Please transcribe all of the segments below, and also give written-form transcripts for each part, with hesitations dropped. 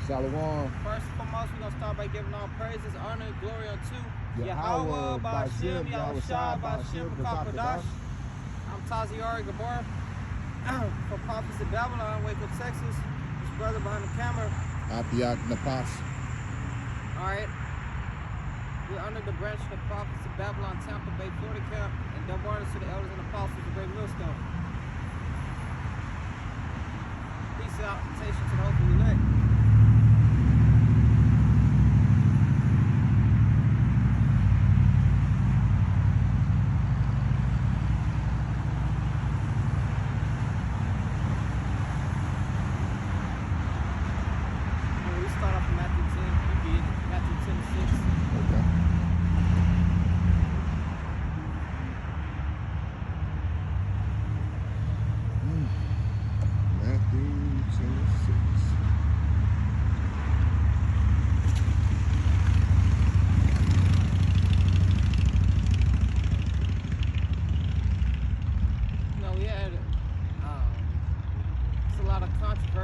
Shalom. First and foremost, we're going to start by giving all praises, honor, and glory unto Yahweh, Ba'Shem, Yahushua, Ba'Shem, B'Kakadash. I'm Taziari Gabor from Prophets in Babylon, Waco, Texas. His brother behind the camera. Apiak Napas. Alright. We're under the branch of the Prophets in Babylon, Tampa Bay, Florida camp, and dumb orders to the elders and apostles of the Great Millstone. Peace out, salutations to the hopefully elect.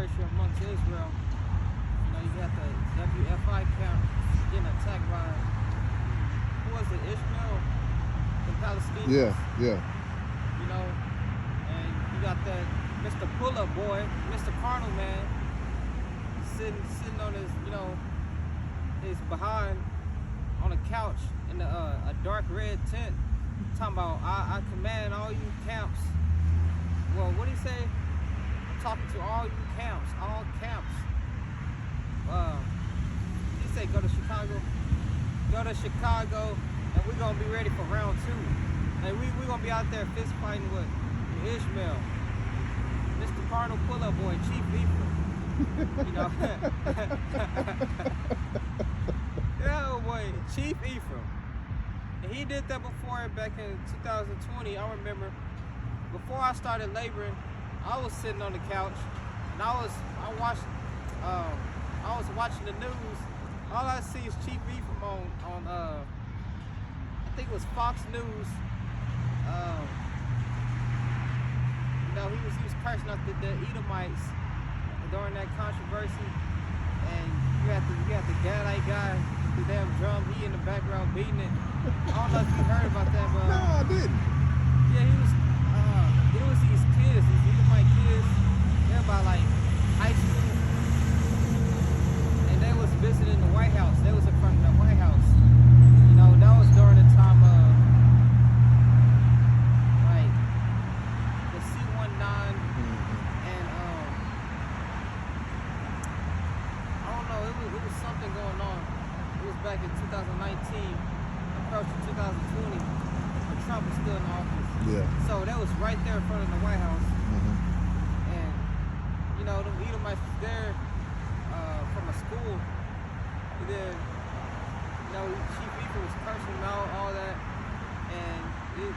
Amongst Israel, you know, you got the WFI camp getting attacked by, who was it, Ishmael, the Palestinians? Yeah. You know, and you got that Mr. Pull-Up boy, Mr. Carnal Man, sitting on his, you know, his behind on a couch in a dark red tent, talking about, I command all you camps. Well, what did he say? Talking to all you camps, all camps. He said go to Chicago, and we're gonna be ready for round 2. And we're gonna be out there fist fighting with Ishmael, Mr. Carnal Pull-Up boy, Chief Ephraim. You know, yeah, oh boy, Chief Ephraim. And he did that before back in 2020. I remember before I started laboring. I was sitting on the couch and I was watching the news. All I see is Chief Ephraim on I think it was Fox News. You know, he was cursing out the Edomites during that controversy, and you got the Gadite guy, the damn drum, he in the background beating it. I don't know if you heard about that, but no, I didn't. Yeah, it was these kids, these Edomite kids, they're about like high school, and they was visiting the White House. They was in front of the White House. You know, that was during the time of like the C-19 and I don't know, it was something going on. It was back in 2019, approaching 2020, when Trump was still in office. Yeah. So that was right there in front of the White House. And, you know, them Edomites was there from a school. And then, you know, Chief Ephraim was cursing them out, all that. And it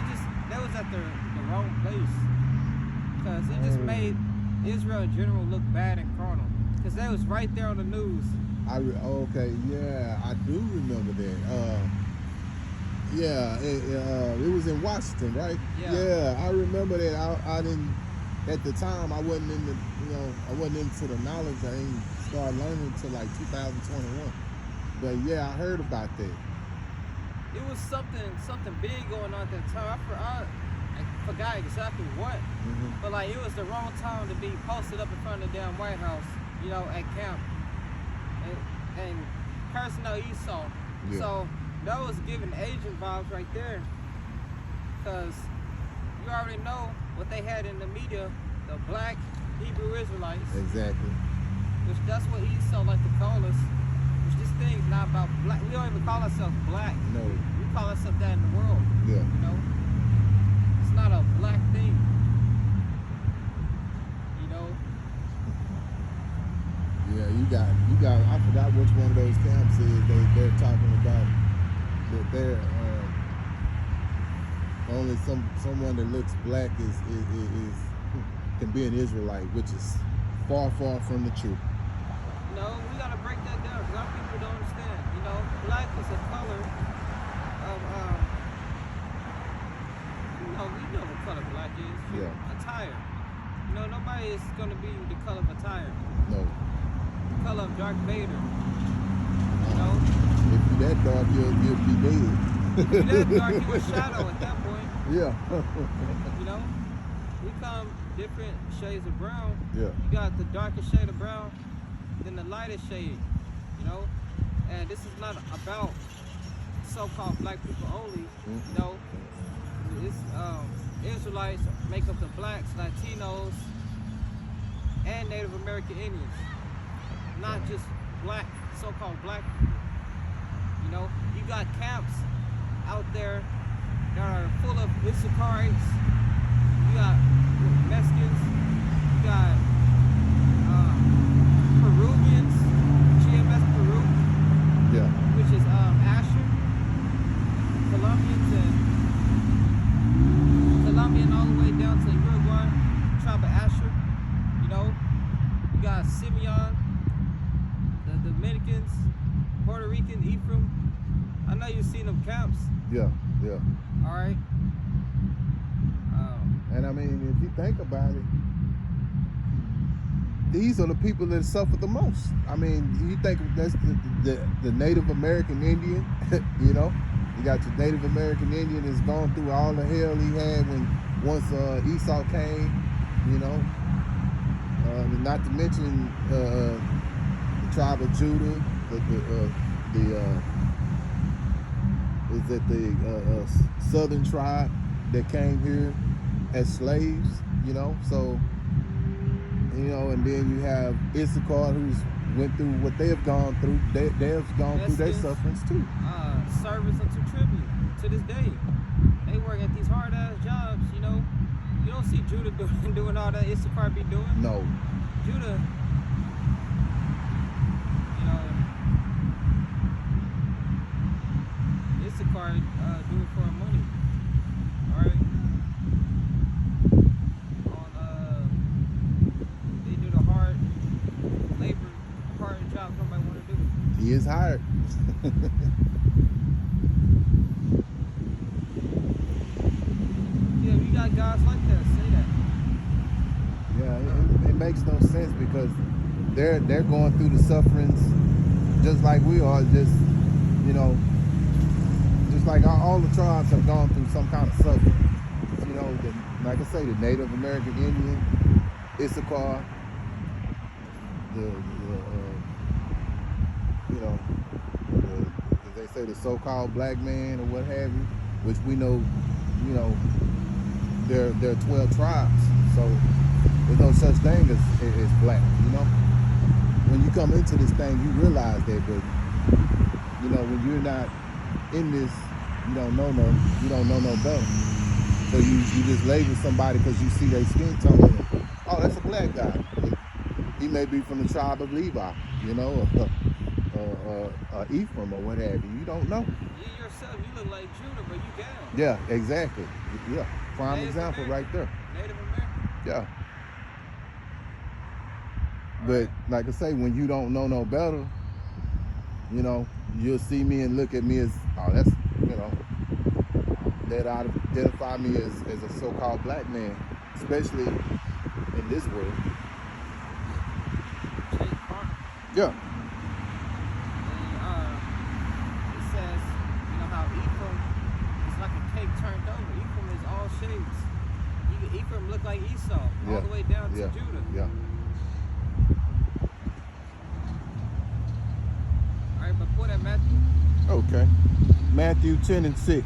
just, that was at the wrong place. Because it just made Israel in general look bad and carnal. Because that was right there on the news. Okay, yeah, I do remember that. Yeah, it was in Washington, right? Yeah, I remember that. I didn't, at the time, I wasn't in the, you know, I wasn't into the knowledge. I didn't start learning until like 2021. But yeah, I heard about that. It was something big going on at that time. I forgot exactly what, but like it was the wrong time to be posted up in front of the damn White House, you know, at camp, and cursing out Esau. Yeah. So that was giving agent vibes right there, because you already know what they had in the media, the black Hebrew Israelites. Exactly. Which that's what Esau like to call us. Which this thing's not about black. We don't even call ourselves black. No. We call ourselves that in the world. Yeah. You know? It's not a black thing. You know? Yeah, you got I forgot which one of those camps is they're talking about that they're only someone that looks black is can be an Israelite, which is far from the truth. No, we gotta break that down because our people don't understand. You know, black is a color of you know, we know what color black is. Yeah. Attire. You know, nobody is gonna be the color of attire. No. the color of Darth Vader. You know? If you that dark, you'll be dead. If you that dark, you a shadow at that point. Yeah. You know? We come different shades of brown. Yeah. You got the darkest shade of brown, then the lightest shade. You know? And this is not about so-called black people only. You know? It's Israelites make up the blacks, Latinos, and Native American Indians. Not just black, so-called black people. You know, you got camps out there that are full of Issacharites. You got Mexicans. You got Peruvians, GMS Peru, Yeah. which is Asher, Colombian all the way down to Uruguay, tribe of Asher. You know, you got Simeon, the Dominicans, Puerto Rican, Ephraim. I know you've seen them camps. Yeah. Yeah. All right. And I mean, if you think about it, these are the people that suffer the most. I mean, you think that's the Native American Indian, you know? You got your Native American Indian that's gone through all the hell he had once Esau came, you know? Not to mention the tribe of Judah, the southern tribe that came here as slaves, you know? So, you know, and then you have Issachar, who's went through what they have gone through. They've gone through their sufferings too. Servants unto tribute to this day. They work at these hard ass jobs, you know. You don't see Judah doing all that Issachar be doing. No. Judah, you know, Issachar do it for money. Alright? They do the hard labor, hard job nobody want to do. He is hired. Yeah, we got guys like that, say that. Yeah, it makes no sense because they're going through the sufferings just like we are, just, you know, just like all the tribes have gone through some kind of suffering. You know, like I say, the Native American Indian, Issachar, as they say, the so-called black man or what have you, which we know, you know, there are 12 tribes, so there's no such thing as black, you know. When you come into this thing, you realize that, but you know, when you're not in this, you don't know no better. So you just label somebody because you see their skin tone. And, oh, that's a black guy. He may be from the tribe of Levi, you know, or Ephraim or what have you. You don't know. You yourself, you look like Judah, but you down. Yeah, exactly. Yeah, prime Native example American. right there. Native American. Yeah. But like I say, when you don't know no better, you know, you'll see me and look at me as, oh, that's, you know, that identify me as a so-called black man, especially in this world. Yeah. And it says, you know how Ephraim is like a cake turned over. Ephraim is all shades. Ephraim look like Esau, all the way down to Judah. Yeah. All right, but put that Matthew. Okay. Matthew 10:6.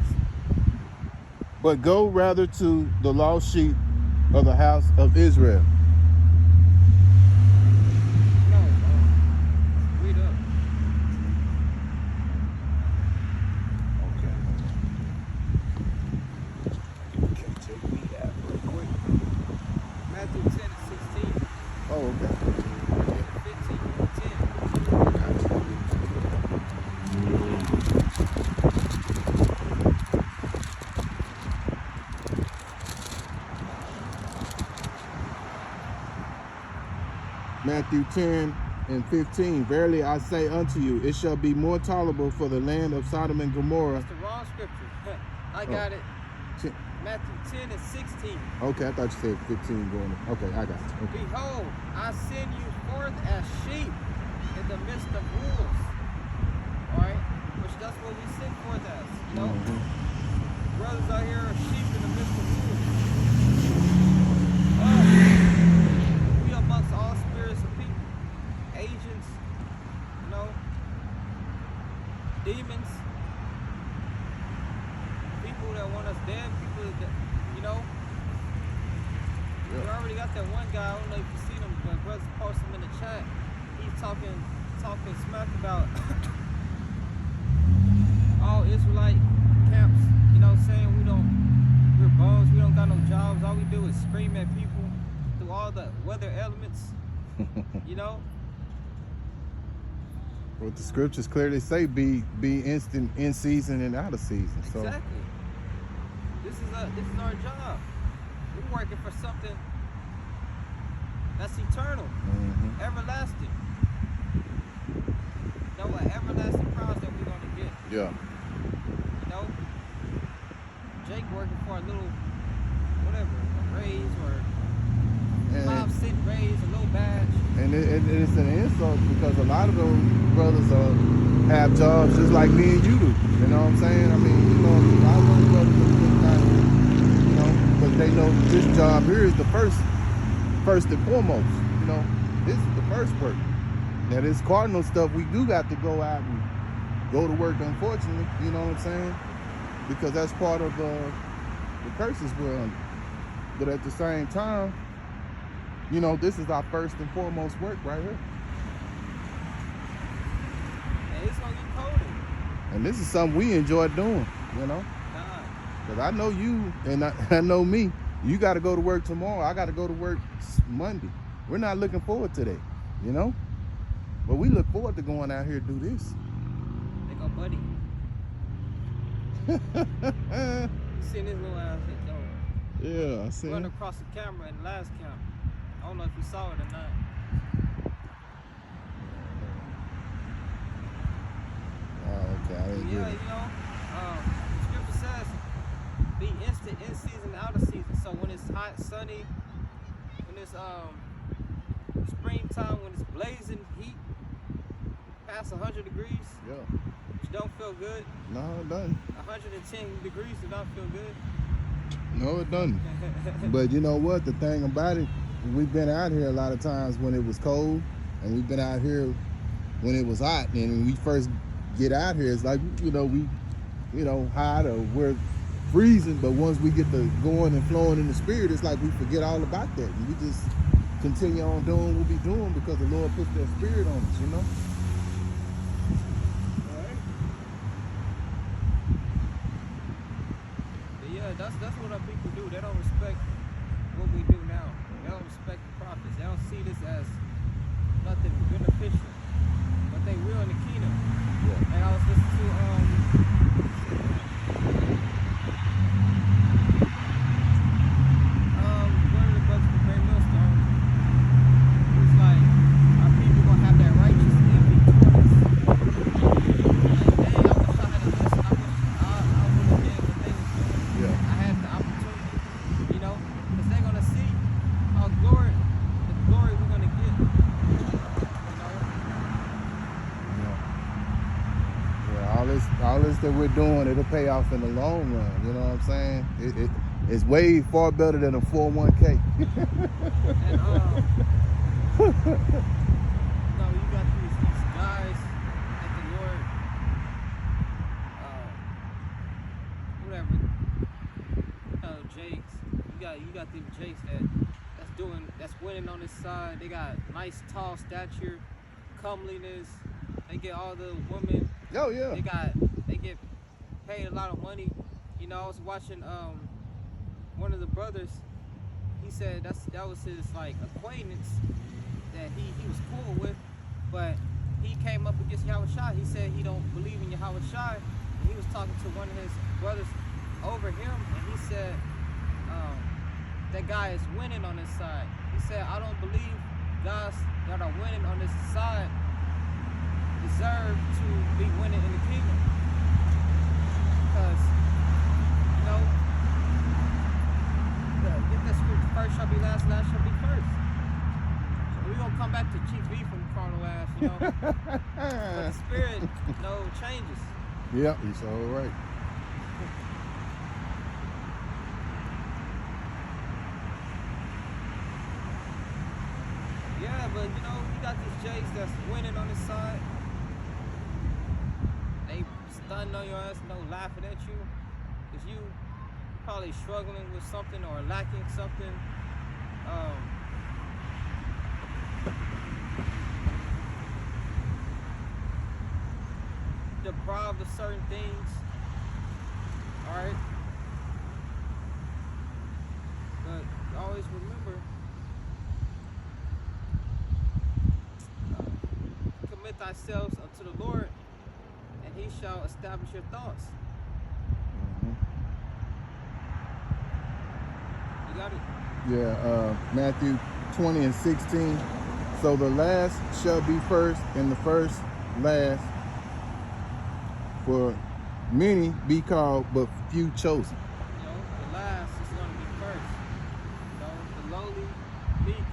But go rather to the lost sheep of the house of Israel. No, read up. Okay. Okay, take me out real quick. Matthew 10:16. Oh, okay. 15:10. Matthew 10:15. Verily I say unto you, it shall be more tolerable for the land of Sodom and Gomorrah. That's the wrong scripture. I got it. Matthew 10:16. Okay, I thought you said 15 going. Okay, I got it. Okay. Behold, I send you forth as sheep in the midst of wolves. Alright? Which that's what we sit forth as. You know? Brothers out here are sheep in the midst of wolves. We amongst all spirits of people. Agents, you know, demons, people that want us dead, people that, you know. We already got that one guy, I don't know if you've seen him, but brothers post him in the chat. He's talking smack about all Israelite camps, you know, saying we're bums, we don't got no jobs, all we do is scream at people through all the weather elements, you know. Well, the scriptures clearly say be instant in season and out of season. So exactly. This is our job. We're working for something that's eternal, everlasting. You know, an everlasting prize that we're gonna get. yeah. You know, Jake working for a little, whatever, a raise or 5-cent raise, a little badge. And it's an insult because a lot of those brothers have jobs just like me and you do. You know what I'm saying? I mean, you know, a lot of those brothers are not, you know, but they know this job here is the first and foremost. You know, this is the first work. Now this cardinal stuff, we do got to go out and go to work, unfortunately. You know what I'm saying? Because that's part of the curses we're under. But at the same time, you know, this is our first and foremost work right here. And it's gonna get colder. And this is something we enjoy doing, you know? Because I know you and I know me. You got to go to work tomorrow. I got to go to work Monday. We're not looking forward to that, you know? But we look forward to going out here to do this. They go, buddy. You seen this little ass hit though? Yeah, I see. Run across the camera in the last camp. I don't know if you saw it or not. Oh, okay. I didn't get it. You know, the scripture says, be instant in season, out of season. So when it's hot, sunny, when it's springtime, when it's blazing heat, past 100 degrees, which don't feel good. No, it doesn't. 110 degrees do not feel good. No, it doesn't. But you know what? The thing about it, we've been out here a lot of times when it was cold, and we've been out here when it was hot. And when we first get out here, it's like, you know, we, you know, hot or we're freezing. But once we get to going and flowing in the spirit, it's like we forget all about that. And we just continue on doing what we're doing because the Lord puts that spirit on us, you know? That's what our people do. They don't respect what we do now. They don't respect the prophets. They don't see this as nothing beneficial. But they will in the kingdom. Yeah. And I was listening to one of the brothers from Great Millstone. He was like, our people gonna have that righteous envy towards us. Like, dang, I wish I had a listen. I would have did what they was doing. Yeah. I had the opportunity, you know, because they're gonna see how the glory we're gonna get, you know. Yeah, all this that we're doing, it'll pay off in the long run. You know what I'm saying? It's way far better than a 401k. And you know, you got these guys that the Lord, whatever, Jakes. You got them Jakes that's winning on this side. They got nice tall stature, comeliness. They get all the women. Oh yeah. They get paid a lot of money. You know, I was watching one of the brothers. He said that was his like acquaintance that he was cool with, but he came up against Yahushua. He said he don't believe in Yahushua. And he was talking to one of his brothers over him, and he said that guy is winning on this side. He said, I don't believe guys that are winning on this side deserve to be winning in the kingdom. Because, you know, get that scripture, first shall be last, last shall be first. So we're gonna come back to Chief Ephraim carnal ass, you know. But the spirit, you know, changes. Yeah, you're so right. Yeah, but you know, you got these Jakes that's winning on this side. They stunning on your ass, you know, laughing at you. Because you probably struggling with something or lacking something. Deprived of certain things. Alright? But always remember, commit thyself unto the Lord, and he shall establish your thoughts. You got it? Yeah, Matthew 20 and 16. So the last shall be first, and the first last. For many be called, but few chosen. You know, the last is going to be first. You know, the lowly, meek,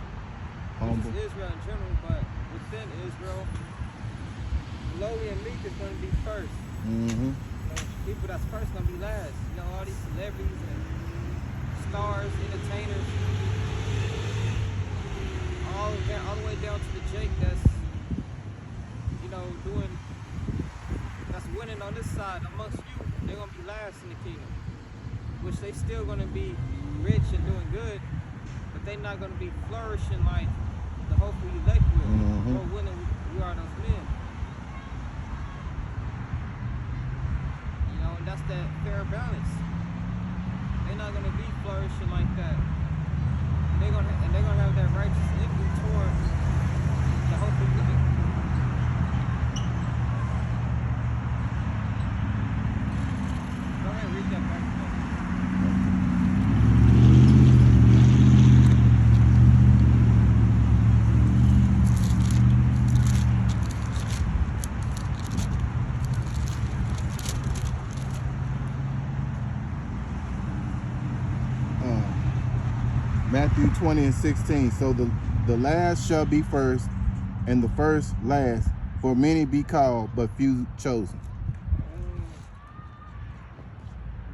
Humble. which is Israel in general, but within Israel, the lowly and meek is going to be first. Mm-hmm. You know, people that's first going to be last. You know, all these celebrities and stars, entertainers, all the way down to the Jake that's, you know, that's winning on this side amongst you. They're going to be last in the kingdom, which they still going to be rich and doing good, but they're not going to be flourishing like the hopeful elect will. Mm-hmm. Or winning we are those men. You know, and that's that fair balance. They're not going to be flourishing like that. They're going to have that righteous envy toward the hopeful elect. Go ahead and read that back. Matthew 20 and 16. So the last shall be first, and the first last. For many be called, but few chosen.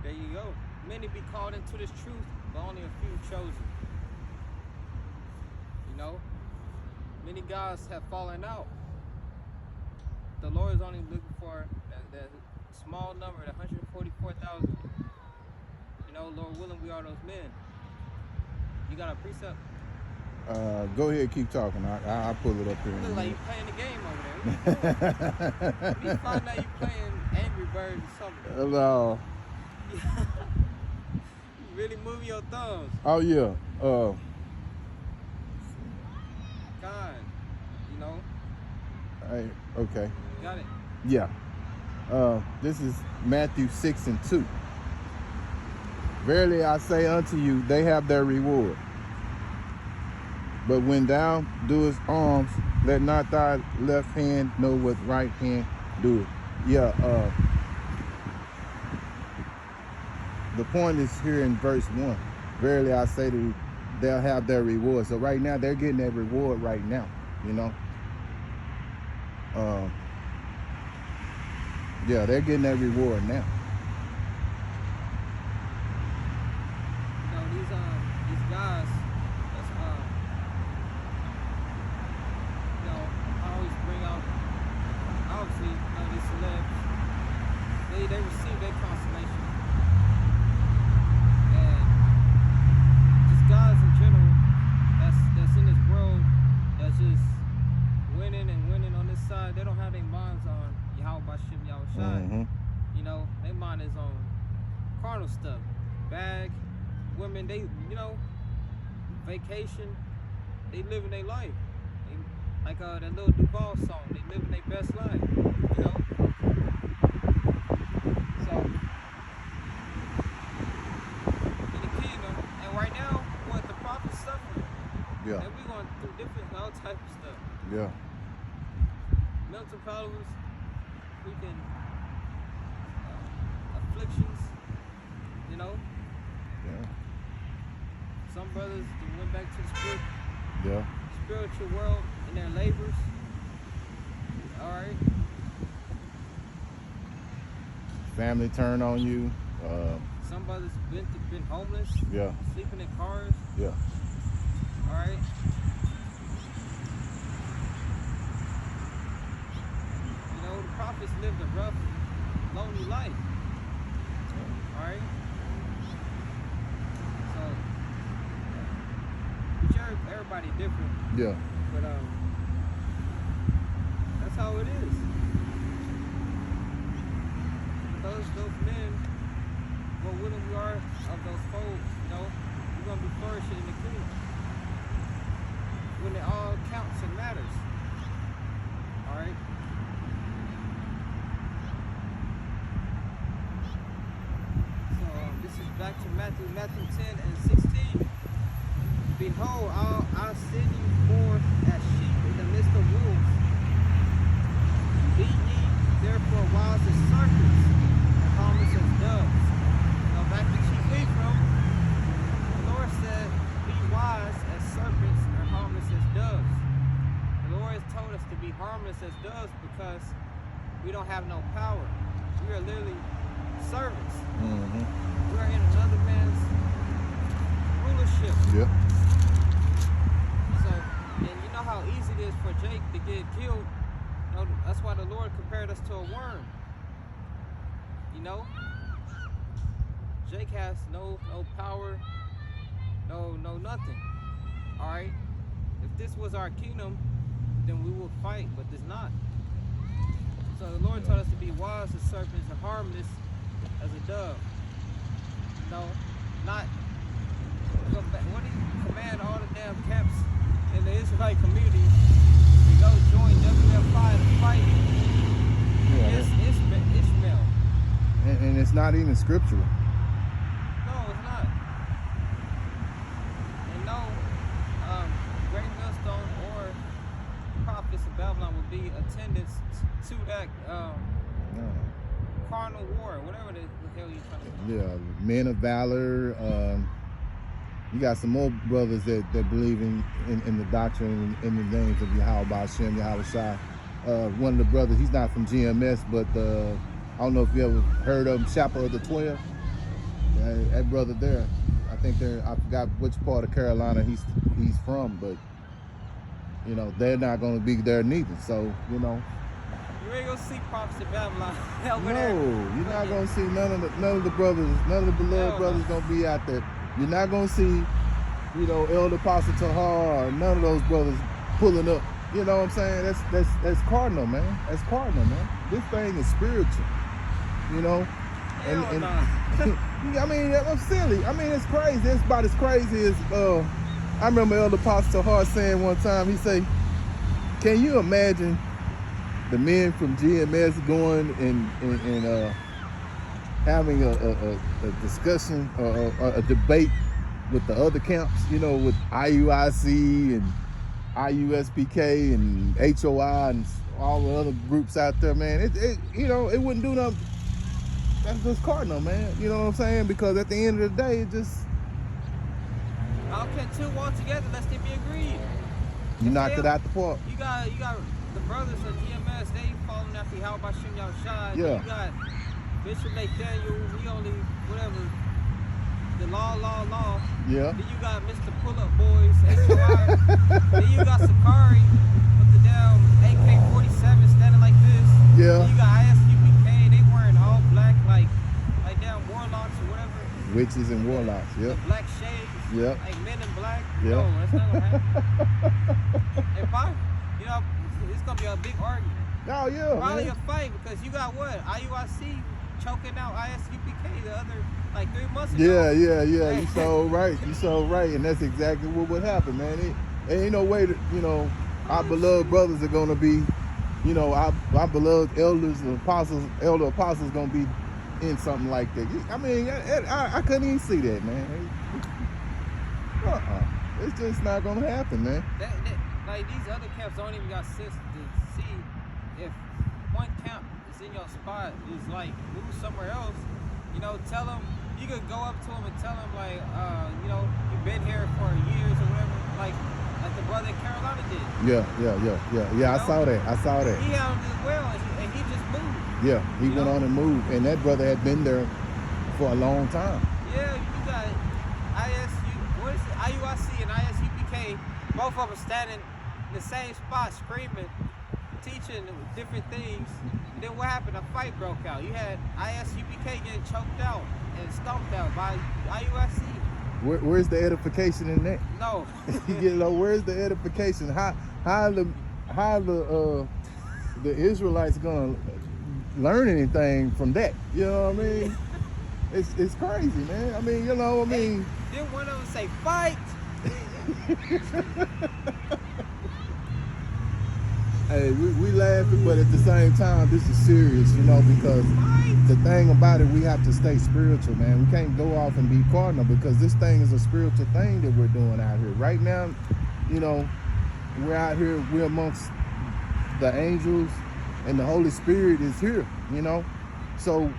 There you go. Many be called into this truth, but only a few chosen. You know, many gods have fallen out. The Lord is only looking for that small number, the 144,000. You know, Lord willing, we are those men. You got a precept? Go ahead, keep talking. I'll pull it up here. Look like you playing the game over there. You find out you playing Angry Birds or something. No. You really moving your thumbs. Oh yeah. God, you know. Okay. Got it. Yeah. This is Matthew 6 and 2. Verily I say unto you, they have their reward. But when thou doest alms, let not thy left hand know what right hand doeth. Yeah. The point is here in verse 1. Verily I say to you, they'll have their reward. So right now they're getting their reward right now. You know. Yeah, they're getting their reward now. You know, these guys, that's you know, I always bring out, obviously, you know, these celebs, they receive their consolation. And just guys in general, that's in this world, that's just winning and winning on this side, they don't have their minds on Yahweh Bashim Yahushai. Mm-hmm. You know, their mind is on carnal stuff. Bag, women, they, you know, vacation, they living their life. They, like that little Duval song, they living their best life, you know? So, in the kingdom, and right now, what the prophets suffering. Yeah. And we going through different, all type of stuff. Yeah. Mental problems, freaking afflictions, you know? Yeah. Some brothers went back to the Yeah. spiritual world in their labors. All right. Family turn on you. Some brothers been homeless. Yeah. Sleeping in cars. Yeah. All right. You know, the prophets lived a rough, lonely life. All right. So, everybody different. Yeah. But that's how it is. Those men, what willing we are of those foes, you know, we're gonna be flourishing in the kingdom. When it all counts and matters. Alright? So this is back to Matthew 10 and 16. Behold, I'll send you forth as sheep in the midst of wolves. Be ye therefore wise as serpents, and harmless as doves. Now back to Chief Ephraim, the Lord said, be wise as serpents and harmless as doves. The Lord has told us to be harmless as doves because we don't have no power. We are literally servants. We are in another man's rulership. Yep. So, and you know how easy it is for Jake to get killed. You know, that's why the Lord compared us to a worm. You know, Jake has no power, no nothing. All right. If this was our kingdom, then we would fight, but it's not. So the Lord told us to be wise as serpents and harmless as a dove. You know, not. What do you command all the damn camps in the Israelite community to go join WF5 to fight Ishmael? And it's not even scriptural. No, it's not. And no, Great Millstone or Prophets of Babylon will be attendants to that carnal war, whatever the hell you're trying to do. Yeah, men of valor. You got some more brothers that believe in the doctrine in the names of Yahweh Hashem, Yahweh Shai. One of the brothers, he's not from GMS, but I don't know if you ever heard of him, Chapel of the 12. That brother there, I think I forgot which part of Carolina he's from, but you know, they're not going to be there neither. So, you know. You ain't gonna see Prophets of Babylon over No, there. You're not going to see none of the brothers, none of the beloved brothers going to be out there. You're not going to see, you know, Elder Apostle Tahar or none of those brothers pulling up. You know what I'm saying? That's cardinal, man. That's cardinal, man. This thing is spiritual, you know. And I mean, I'm silly. I mean, it's crazy. It's about as crazy as I remember Elder Apostle Tahar saying one time. He say, "Can you imagine the men from GMS going and having a discussion or a debate with the other camps, you know, with IUIC and IUSPK and HOI and all the other groups out there, man? It you know, it wouldn't do nothing. That's just cardinal, man. You know what I'm saying? Because at the end of the day, it just... How can two walk together unless they be agreed? You knocked it out the park. You got the brothers of GMS, they falling after Yahweh Hashem Yahushua. Yeah. You got Bishop Nathaniel, he only, whatever, the law. Yeah. Then you got Mr. Pull-Up Boys, HOI. Then you got Sakari with the damn AK-47 standing like this. Yeah. Then you got ISUPK, they wearing all black, like damn warlocks or whatever. Witches and warlocks, yep. The black shades, Yep. like men in black. Yep. No, that's not gonna happen. If you know, it's gonna be a big argument. Oh, yeah, Probably man. a fight because you got what? IUIC choking out ISUPK the other, like 3 months ago. Yeah. You so right. You so right. And that's exactly what would happen, man. It ain't no way that, you know, our beloved brothers are going to be, you know, our beloved elders and apostles, elder apostles going to be in something like that. I mean, I couldn't even see that, man. It's just not going to happen, man. Like these other camps don't even got sense to see if one camp is in your spot is like move somewhere else. You know, tell them, you could go up to them and tell them like, you know, you've been here for years or whatever. Like the brother in Carolina Yeah, I saw that. He handled it well, and he just moved. Yeah, he went on and moved, and that brother had been there for a long time. Yeah, you got ISU, what is it? IUIC and ISUPK, both of them standing in the same spot, screaming, teaching different things. And then what happened? A fight broke out. You had ISUPK getting choked out and stomped out by IUIC. Where's the edification in that? No. Where's the edification? How the Israelites gonna learn anything from that? You know what I mean? It's crazy, man. I mean, Then one of them say, fight! Hey, we laughing, but at the same time, this is serious, because the thing about it, we have to stay spiritual, man. We can't go off and be cardinal, because this thing is a spiritual thing that we're doing out here. Right now, we're out here, we're amongst the angels, and the Holy Spirit is here, So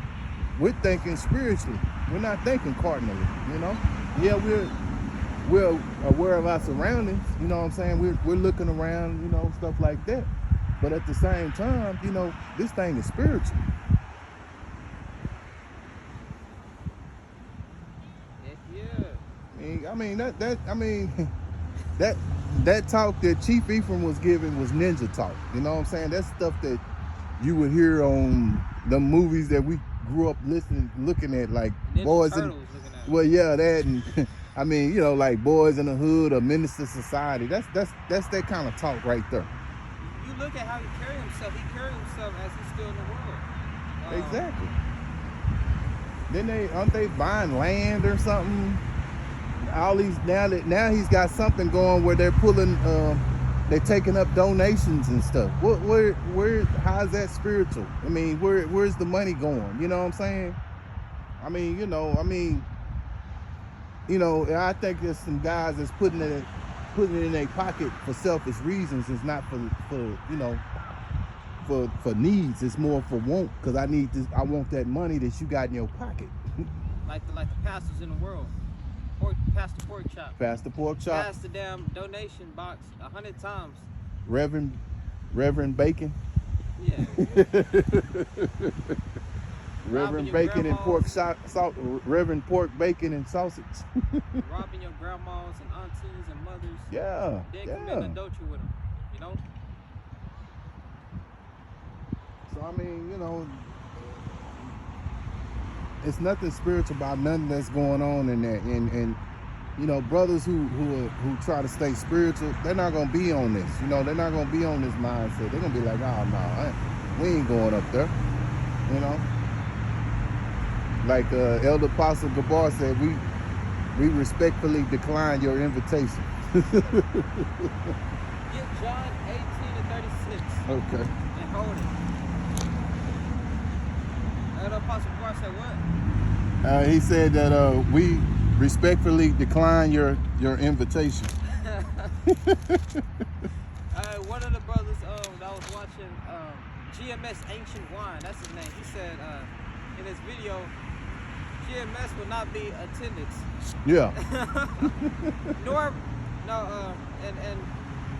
we're thinking spiritually. We're not thinking cardinally, Yeah, we're aware of our surroundings, you know what I'm saying? We're looking around, stuff like that. But at the same time, this thing is spiritual. That talk that Chief Ephraim was giving was ninja talk. You know what I'm saying? That's stuff that you would hear on the movies that we grew up looking at, like Ninja Boys Turtles in. looking at. Well, yeah, that and like Boys in the Hood or Minister Society. That's that kind of talk right there. You look at how he carried himself. He carried himself as he's still in the world. Exactly. Then aren't they buying land or something? All these now he's got something going where they're pulling, they're taking up donations and stuff. How's that spiritual? I mean, where's the money going? You know what I'm saying? I think there's some guys that's putting it in their pocket for selfish reasons. It's not for needs. It's more for want, because I want that money that you got in your pocket. like the pastors in the world. Pastor Pork Chop. Pastor Pork Chop. Pass the damn donation box 100 times. Reverend Bacon. Yeah. Reverend Bacon and pork salt. Reverend Pork Bacon and sausage. Robbing your grandmas and aunties and mothers. Yeah. Then committing adultery with them. So it's nothing spiritual about nothing that's going on in there, and brothers who try to stay spiritual, they're not gonna be on this. They're not gonna be on this mindset. They're gonna be like, oh no, we ain't going up there. Like Elder Apostle Gabar said, we respectfully decline your invitation. Get John 18:36. Okay. And hold it. Elder Apostle Gabar said what? He said that we respectfully decline your invitation. One of the brothers that I was watching, GMS Ancient Wine, that's his name. He said in his video, GMS will not be attendance. Yeah. And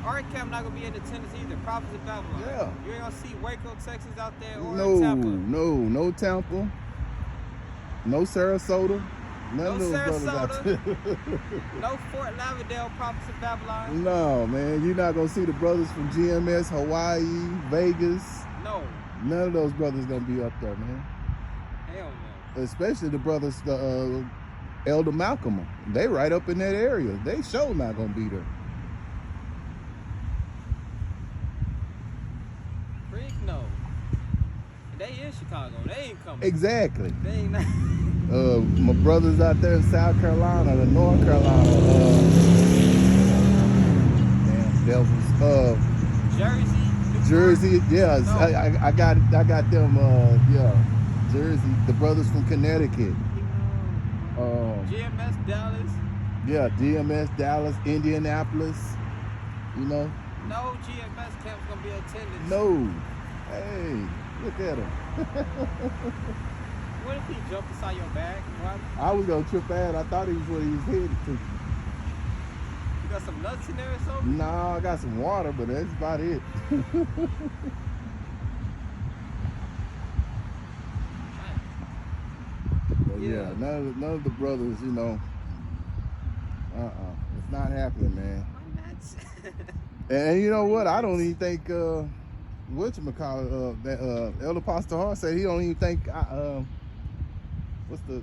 RCAM not gonna be in attendance either. Prophets in Babylon. Yeah. You ain't gonna see Waco, Texas out there or No Tampa. No Tampa. No Sarasota. None of those brothers out there. No Fort Lauderdale, Prophets in Babylon. No, man. You're not gonna see the brothers from GMS, Hawaii, Vegas. No. None of those brothers gonna be up there, man. Hell no. Especially the brothers, Elder Malcolm. They right up in that area. They sure not gonna be there. Freak no. They in Chicago. They ain't coming. Exactly. They ain't not. My brothers out there in South Carolina, the North Carolina, damn devils. Jersey, yeah. No. I got them. Jersey. The brothers from Connecticut. GMS Dallas. Yeah, GMS Dallas, Indianapolis. No GMS camp's gonna be attendance. No. Hey, look at him. What if he jumped inside your bag? What? I was gonna trip out. I thought he was where he was headed to. got some nuts in there or something? No, I got some water, but that's about it. But yeah, none of the brothers, you know. It's not happening, man. Why not? And you know what? I don't even think whatchamacallit, that Elder Pastor Hart said he don't even think what's the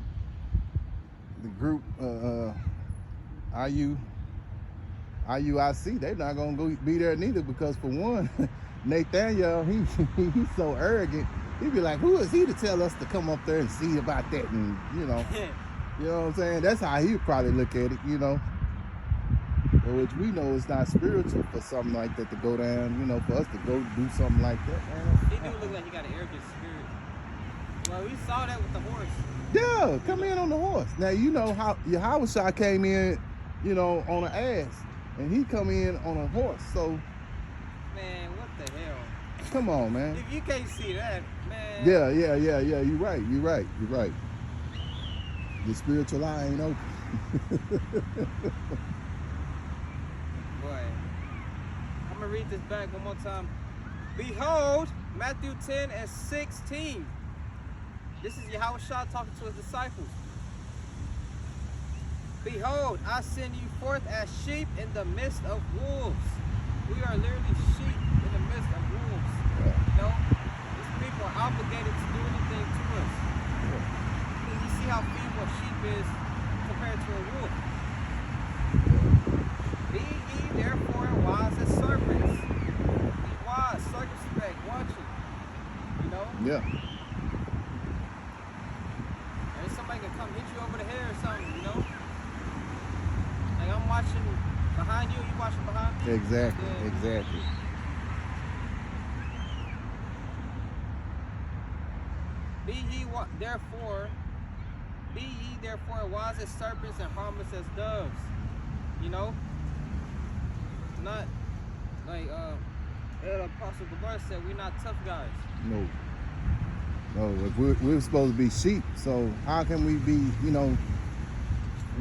group IUIC, they're not gonna go be there neither, because for one, Nathaniel, he's so arrogant. He'd be like, who is he to tell us to come up there and see about that? And you know what I'm saying? That's how he'd probably look at it, you know. Which we know is not spiritual for something like that to go down, you know, for us to go do something like that, man. He do look like he got an arrogant spirit. Well, we saw that with the horse. Yeah, come in on the horse. Now, you know how Yahushua came in, you know, on an ass, and he come in on a horse. So, man, what the hell? Come on, man. If you can't see that, man. Yeah. You're right. The spiritual eye ain't open. Boy, I'm gonna read this back one more time. Behold, Matthew 10:16. This is Yahushua talking to his disciples. Behold, I send you forth as sheep in the midst of wolves. We are literally sheep in the midst of wolves. You know, these people are obligated to do anything to us. You see how feeble a sheep is compared to a wolf. Be ye therefore wise as serpents. Be wise, circumspect, watching. You know? Yeah. And somebody can come hit you over the head or something, you know? Like I'm watching behind you, you watching behind me? Exactly. Be ye therefore wise as serpents and harmless as doves. You know? Not like the Apostle Gabar said, we're not tough guys. No. If we're supposed to be sheep, so how can we be, you know,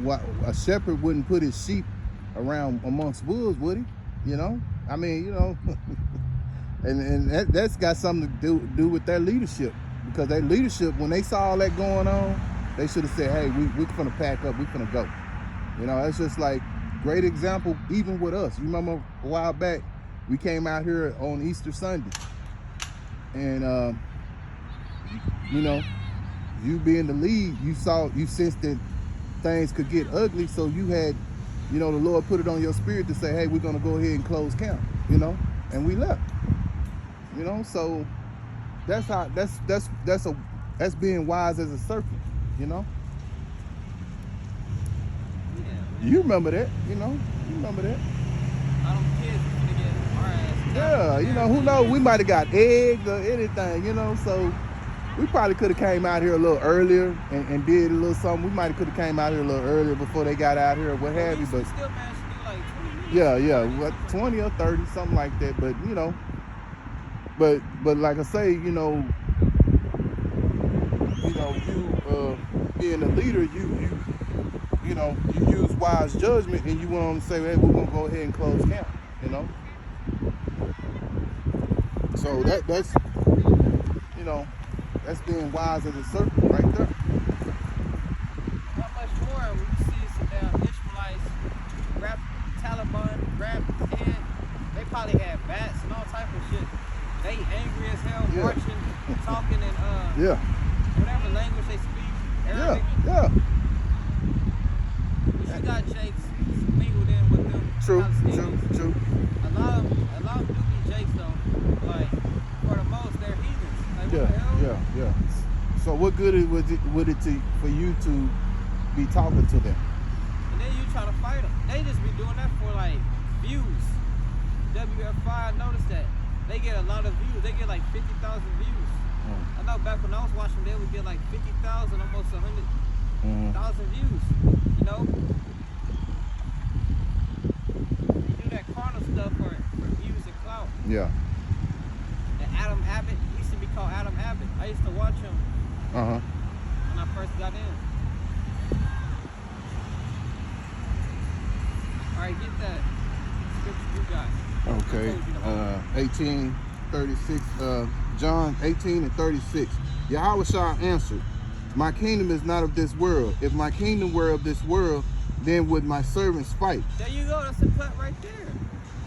what a shepherd wouldn't put his sheep around amongst wolves, would he? You know? I mean, you know, and that's got something to do with their leadership, because their leadership, when they saw all that going on, they should have said, hey, we're gonna pack up, we're gonna go. You know, it's just like great example, even with us. You remember a while back, we came out here on Easter Sunday, and you know, you being the lead, you sensed that things could get ugly, so you had, you know, the Lord put it on your spirit to say, hey, we're gonna go ahead and close camp, you know, and we left. You know, so that's being wise as a serpent, you know. Yeah. You remember that, you know. You remember that. All them kids gonna get our ass. Yeah, you know, who knows? We might have got eggs or anything, you know, so we probably could have came out here a little earlier and did a little something. We might have could have came out here a little earlier before they got out here or what have you, but still managed to do like 20 minutes. yeah, what, 20 or 30, something like that. But you know, but like I say, you know, you being a leader, you use wise judgment, and you went on to say, hey, we're gonna go ahead and close camp, you know. So that's you know, that's being wise as a serpent right there. Not much more. We see some damn Ishmaelites grab Taliban, grab his head. They probably had bats and all type of shit. They angry as hell, marching, talking in whatever language they speak. Arabic. Yeah. But you got Jakes mingled in with them. True. A lot of them do be Jakes though. Like for the most, they're heathens. Like what the hell? Yeah. So what good would it for you to be talking to them? And then you try to fight them. They just be doing that for like views. WF5, notice that. They get a lot of views. They get like 50,000 views. I know back when I was watching, they would get like 50,000, almost 100,000 views. You know? You do that carnal stuff for views and clout. Yeah. And Adam Abbott, he used to be called Adam Abbott. I used to watch him when I first got in. right, get that scripture you got. Okay, 18:36. John 18:36. Yahushua answered, "My kingdom is not of this world. If my kingdom were of this world, then would my servants fight." There you go. That's a cut right there.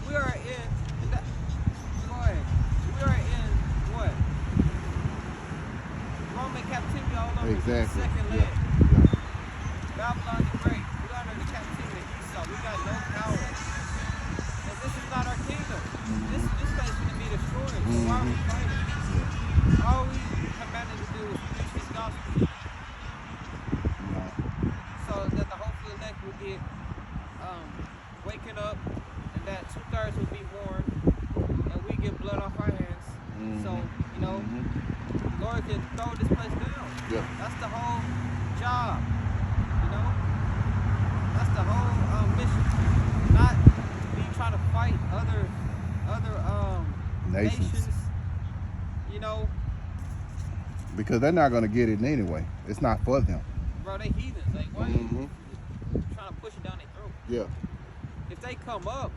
We are in. Boy, we are in what? Roman captivity all over. Exactly. Second leg. Yeah. Babylon the Great. We are under the captivity of Esau. We got no power. And this is not our kingdom. This place is going to be destroyed. So why are we fighting? All we commanded to do is preach his gospel. So that the hopeful elect will get waking up, and that 2/3 will be born, and we get blood off our hands. So, you know, the Lord can throw this place down. Yeah. That's the whole job. You know? That's the whole mission. Not be trying to fight other nations. You know? Because they're not going to get it anyway. It's not for them. Bro, they heathens. Like, why are you trying to push it down their throat? Yeah. If they come up,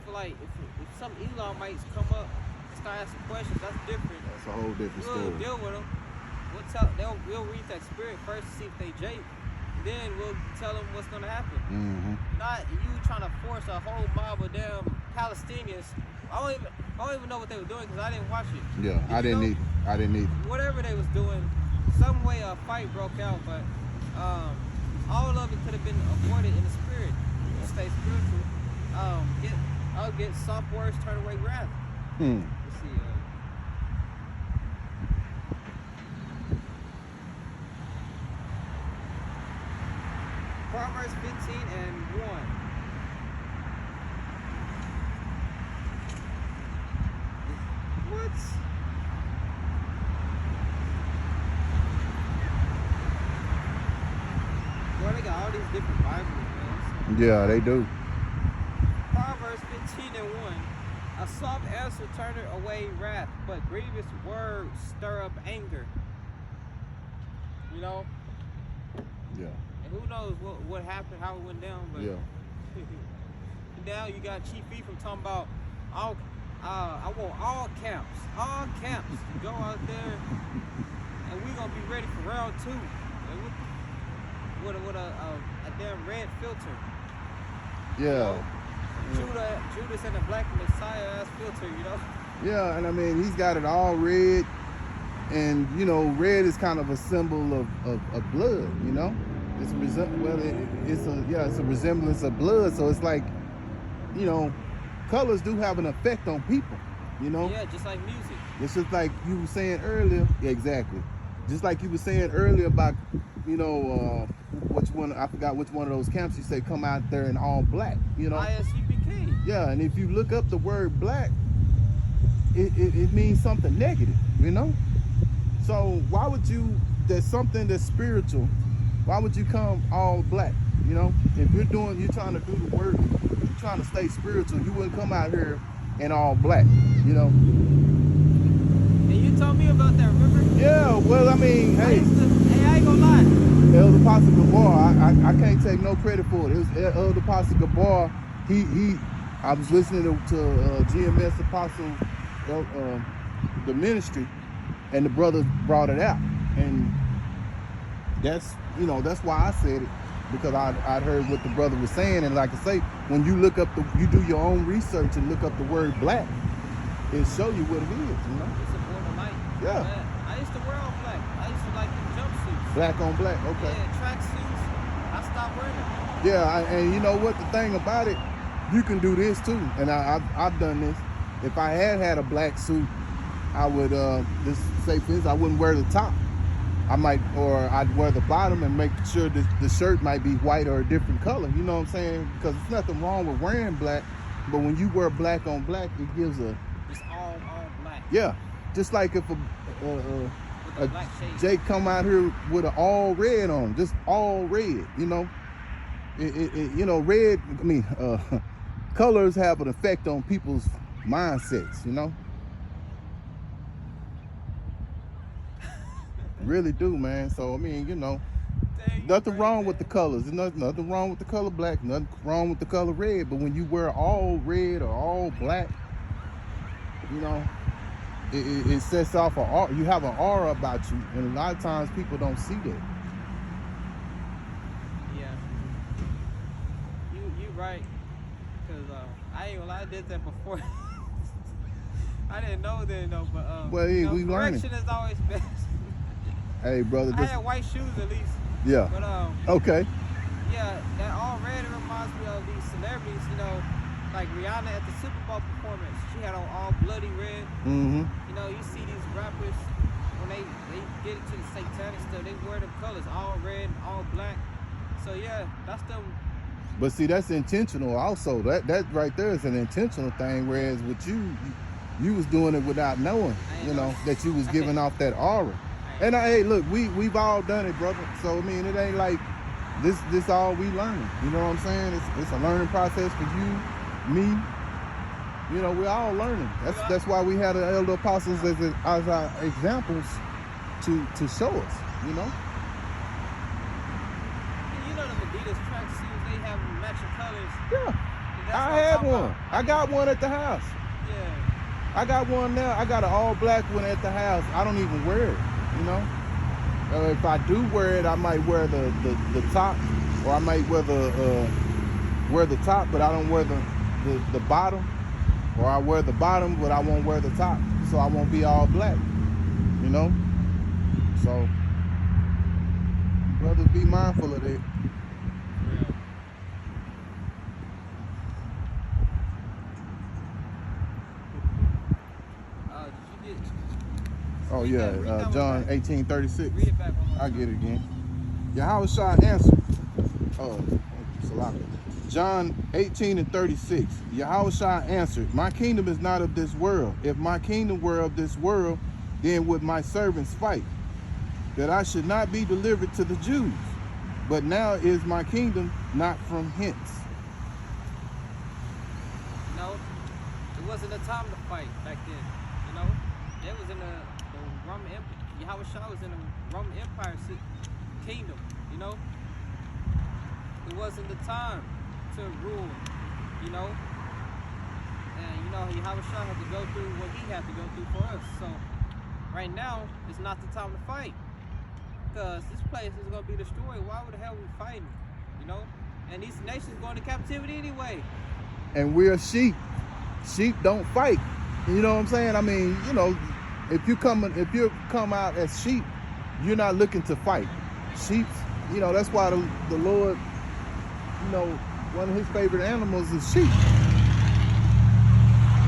if some Elamites come up and start asking questions, that's different. That's a whole different story. We'll deal with them. We'll read that spirit first to see if they jake. Then we'll tell them what's going to happen. Not you trying to force a whole mob of damn Palestinians. I don't even know what they were doing because I didn't watch it. Yeah, I didn't either. Whatever they was doing, some way a fight broke out, but all of it could have been avoided in the spirit. You stay spiritual. I'll get soft words, turn away wrath. Let's see. Proverbs 15:1. What? Boy, they got all these different Bibles, man. Yeah, they do. Proverbs 15:1. A soft answer turneth away wrath, but grievous words stir up anger. You know? Yeah. And who knows what happened, how it went down, but Yeah. now you got Chief Ephraim talking about I want all camps to go out there, and we gonna be ready for round 2. And with a damn red filter. Yeah. Judas and the Black Messiah ass filter, you know? Yeah, and I mean, he's got it all red, and you know, red is kind of a symbol of blood, you know? It's a resemblance of blood, so it's like, you know, colors do have an effect on people, you know? Yeah, just like music. It's just like you were saying earlier. Yeah, exactly. Just like you were saying earlier about, you know, which one, I forgot which one of those camps you say come out there in all black, you know? ISUPK. Yeah, and if you look up the word black, it means something negative, you know? So why would you, there's something that's spiritual, why would you come all black, you know? If you're trying to do the work, you're trying to stay spiritual, you wouldn't come out here in all black, you know? And you told me about that, remember? Yeah, well, I mean, hey. I ain't gonna lie. Elder Pastor Gabar, I can't take no credit for it. It was Elder Pastor Gabar. I was listening to GMS Apostle, the ministry, and the brother brought it out, and that's why I said it, because I'd heard what the brother was saying, and like I say, when you look up you do your own research and look up the word black, it'll show you what it is, you know. It's a border light. Yeah. Man, I used to wear all black. I used to like the jumpsuits. Black on black, okay. Yeah, tracksuits. I stopped wearing them. Yeah, and you know what, the thing about it, you can do this too, and I've done this. If I had a black suit, I would just say, for instance, I wouldn't wear the top. I'd wear the bottom and make sure that the shirt might be white or a different color. You know what I'm saying? Because there's nothing wrong with wearing black, but when you wear black on black, it gives It's all black. Yeah, just like if With the black shades. Jake come out here with an all red on, just all red, you know. You know, red. I mean, colors have an effect on people's mindsets, you know. Really do, man. So I mean, you know, Dang, Nothing wrong man. with the colors. There's nothing wrong with the color black. Nothing wrong with the color red. But when you wear all red or all black, you know, it sets off an aura. You have an aura about you, and a lot of times people don't see that. Yeah. You right. Cause I ain't gonna lie, I did that before. I didn't know then though, but Well, hey, we learning. correction is always best. Hey, brother. I had white shoes at least. Yeah. But okay. yeah, that all red reminds me of these celebrities, you know, like Rihanna at the Super Bowl performance. She had on all bloody red. Mm-hmm. You know, you see these rappers when they get into the satanic stuff, they wear the colors all red and all black. So yeah, that's them. But see, that's intentional also. That right there is an intentional thing, whereas with you was doing it without knowing, you know, that you was giving off that aura. And hey, look, we've all done it, brother. So I mean, it ain't like this all we learning. You know what I'm saying? It's a learning process for you, me. You know, we're all learning. That's why we had the elder apostles as our examples to show us. You know. You know the Adidas tracksuits, they have matching colors. Yeah, I had one. I got one at the house. Yeah. I got one now. I got an all black one at the house. I don't even wear it. You know, if I do wear it, I might wear the top, or I might wear the top, but I don't wear the bottom, or I wear the bottom, but I won't wear the top, so I won't be all black. You know, so brothers, be mindful of that. Oh yeah, John 18:36. Read it back one more I time. get it again. Yahushua answered. Oh, Salaki. John 18:36. Yahushua answered, "My kingdom is not of this world. If my kingdom were of this world, then would my servants fight, that I should not be delivered to the Jews. But now is my kingdom not from hence." No, it wasn't a time to fight back then. You know, it was in the Roman Empire. Yahushua was in the Roman Empire kingdom. You know, it wasn't the time to rule. You know, and you know Yahushua had to go through what he had to go through for us. So right now it's not the time to fight, because this place is gonna be destroyed. Why would the hell we fighting? You know, and these nations going to captivity anyway. And we're sheep. Sheep don't fight. You know what I'm saying? I mean, you know, if you come out as sheep, you're not looking to fight. Sheep, you know, that's why the Lord, you know, one of his favorite animals is sheep,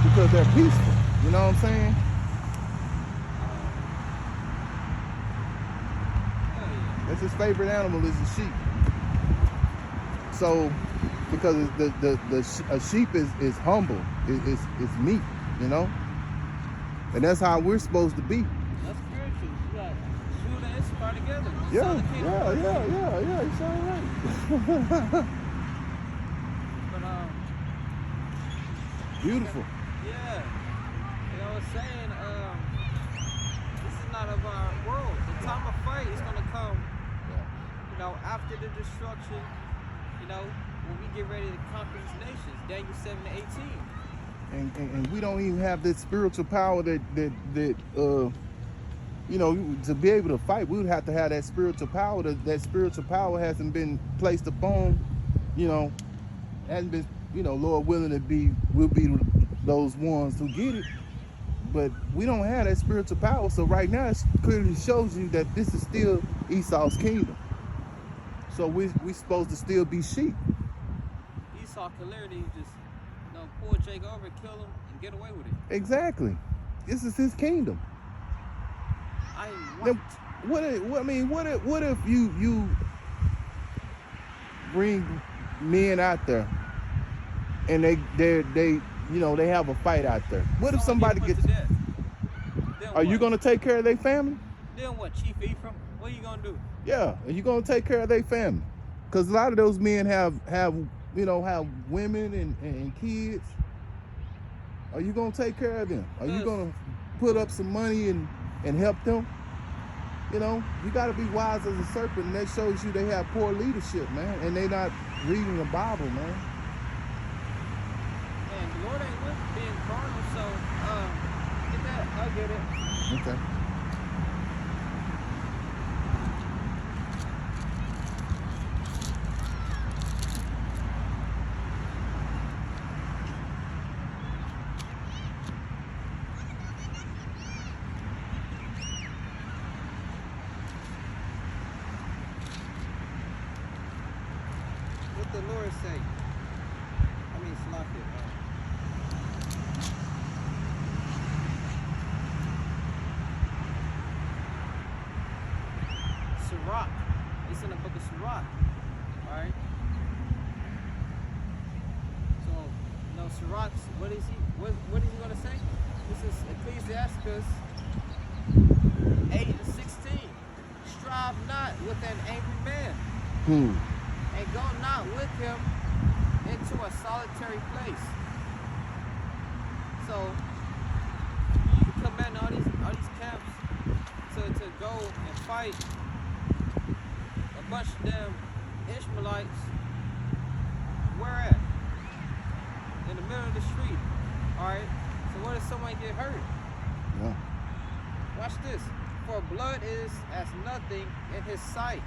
because they're peaceful. You know what I'm saying? That's his favorite animal, is the sheep. So, because a sheep is humble, it's meek, you know, and that's how we're supposed to be. That's spiritual. You got Judah and Issachar together. Yeah. You sound right. But Beautiful. yeah, you know what I'm saying? This is not of our world. The time of fight is gonna come. You know, after the destruction. You know, when we get ready to conquer these nations, Daniel 7:18. And we don't even have this spiritual power that you know, to be able to fight, we would have to have that spiritual power. That spiritual power hasn't been placed upon, you know, hasn't been, you know, Lord willing we'll be those ones who get it. But we don't have that spiritual power. So right now it clearly shows you that this is still Esau's kingdom. So we supposed to still be sheep. Esau can literally just, you know, pull Jake over, kill him, and get away with it. Exactly. This is his kingdom. What if you bring men out there and they you know, they have a fight out there? What if somebody gets to death? Are you gonna take care of their family? Then what, Chief Ephraim? What are you gonna do? Yeah, are you gonna take care of their family? Because a lot of those men have you know, have women and kids. Are you gonna take care of them? Are you gonna put up some money and help them? you know, you got to be wise as a serpent, and that shows you they have poor leadership, man, and they not reading the Bible, man. And the Lord ain't with being carnal, so get that. I'll get it. Okay. What the Lord say? I mean, Slakia. Sirach. It's in the book of Sirach. Alright? So, no, Sirach, what is he going to say? This is Ecclesiasticus 8:16. Strive not with an angry man. And go not with him into a solitary place. So you command all these camps to go and fight a bunch of them Ishmaelites. Where at? In the middle of the street. Alright? So what if someone get hurt? Yeah. Watch this. For blood is as nothing in his sight.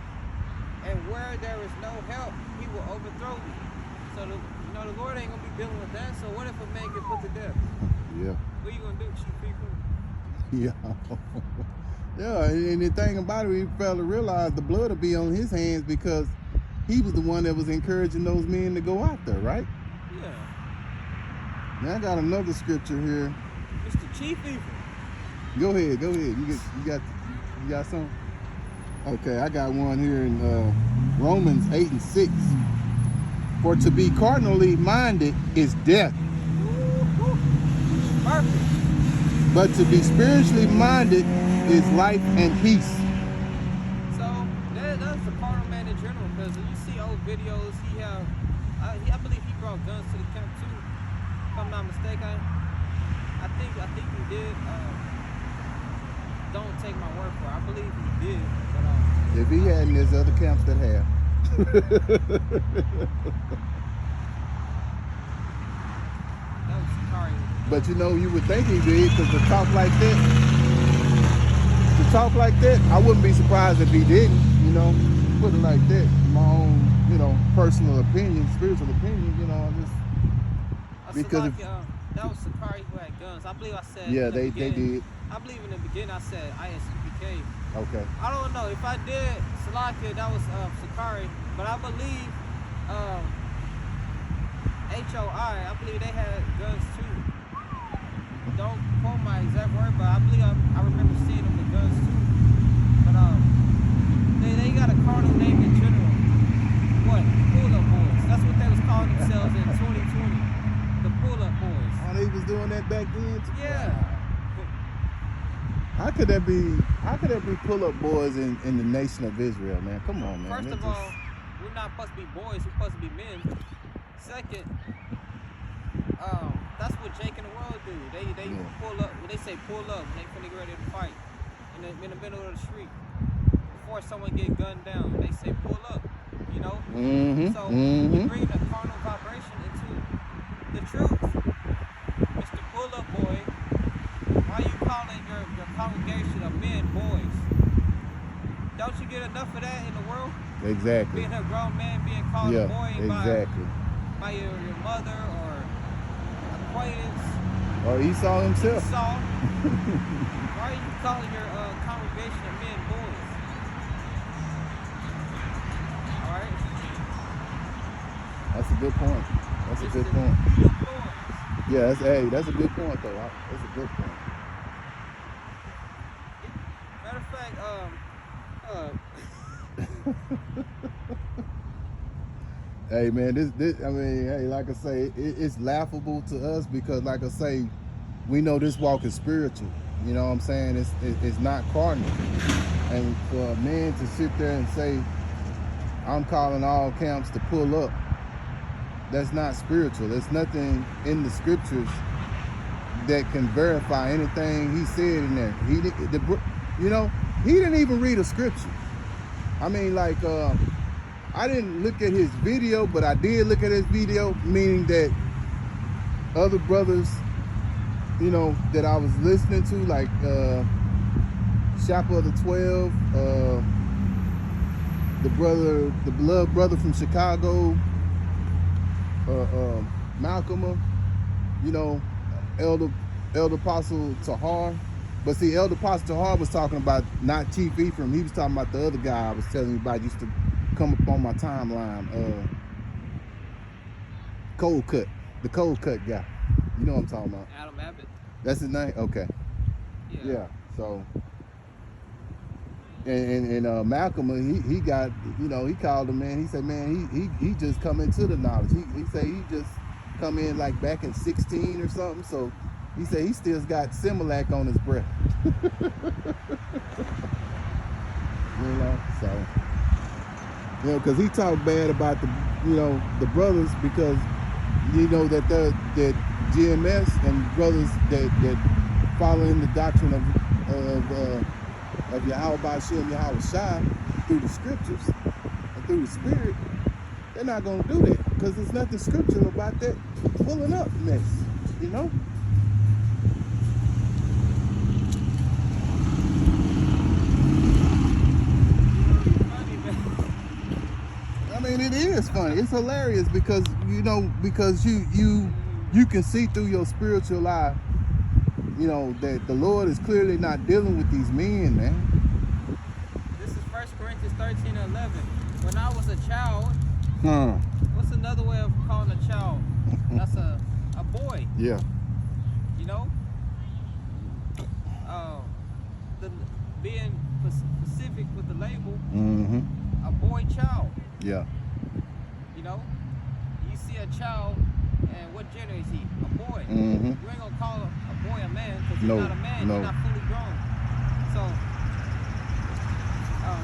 And where there is no help, he will overthrow thee. So the Lord ain't gonna be dealing with that. So what if a man get put to death? Yeah. What are you gonna do, cheap people? Yeah. Yeah, and the thing about it, we fail to realize the blood will be on his hands because he was the one that was encouraging those men to go out there, right? Yeah. Now I got another scripture here. Mr. Chief Evil. Go ahead. You got some? Okay, I got one here in Romans 8:6. For to be carnally minded is death. Perfect. But to be spiritually minded is life and peace. So that's the carnal man in general, because you see old videos, I believe he brought guns to the camp too. If I'm not mistaken. I think he did. Don't take my word for it. I believe he did. But, if he hadn't, there's other camps that have. That was sorry. But you know, you would think he did, because to talk like that, I wouldn't be surprised if he didn't, you know, put it like that. My own, you know, personal opinion, spiritual opinion, you know, just because like, that was Sakari who had guns. I believe I said. Yeah, they did. I believe in the beginning I said ISUPK. Okay. I don't know if I did Salakia, that was Sakari, but I believe HOI. I believe they had guns too. Don't quote my exact word, but I believe I remember seeing them with guns too. But they got a carnal name in general. What? Pull-up boys. That's what they was calling themselves in 2020. The pull-up boys. Oh, they was doing that back then too? Yeah. How could that be pull-up boys in the nation of Israel, man? Come on, man. First of all, we're not supposed to be boys, we're supposed to be men. Second, that's what Jake and the world do. They pull up, when they say pull up, when they finna get ready to fight in the middle of the street. Before someone get gunned down, they say pull up, you know? So you bring the carnal vibration into the truth. Mr. Pull Up Boy, why are you calling your congregation of men boys? Don't you get enough of that in the world? Exactly. Being a grown man being called a boy by your mother or acquaintance. Or Esau himself. Esau. Why are you calling your congregation of men boys? Alright? That's a good point. That's a good point. Yeah, that's a good point though. That's a good point. Matter of fact, hey man, hey, like I say, it's laughable to us because, like I say, we know this walk is spiritual. You know what I'm saying? It's not carnal. And for a man to sit there and say, I'm calling all camps to pull up, that's not spiritual. There's nothing in the scriptures that can verify anything he said in there. You know, he didn't even read a scripture. I mean, like, I didn't look at his video, but I did look at his video, meaning that other brothers, you know, that I was listening to, like Shopper of the 12, the beloved brother from Chicago, Malcolm, you know, Elder Apostle Tahar. But see, Elder Apostle Tahar was talking about not Chief Ephraim. He was talking about the other guy I was telling you about, used to come up on my timeline. Cold Cut. The Cold Cut guy. You know what I'm talking about? Adam Abbott. That's his name? Okay. Yeah. So, and Malcolm, he got, you know, he called him, man. He said, man, he just come into the knowledge. He said he just come in like back in 16 or something. So he said he still got Similac on his breath. You know, so, you know, because he talked bad about the, you know, the brothers, because you know that GMS and brothers that follow in the doctrine of Yahweh Shem Yahweh Shai through the scriptures and through the spirit, they're not going to do that, because there's nothing scriptural about that pulling up mess, you know. I mean, it is funny. It's hilarious because, you know, because you can see through your spiritual eye, you know, that the Lord is clearly not dealing with these men, man. This is 1 Corinthians 13:11. When I was a child, what's another way of calling a child? That's a boy. Yeah. You know? Being specific with the label, a boy child. Yeah. You know? You see a child, and what gender is he? A boy. You ain't gonna call a boy a man, because he's not a man. He's not fully grown. So,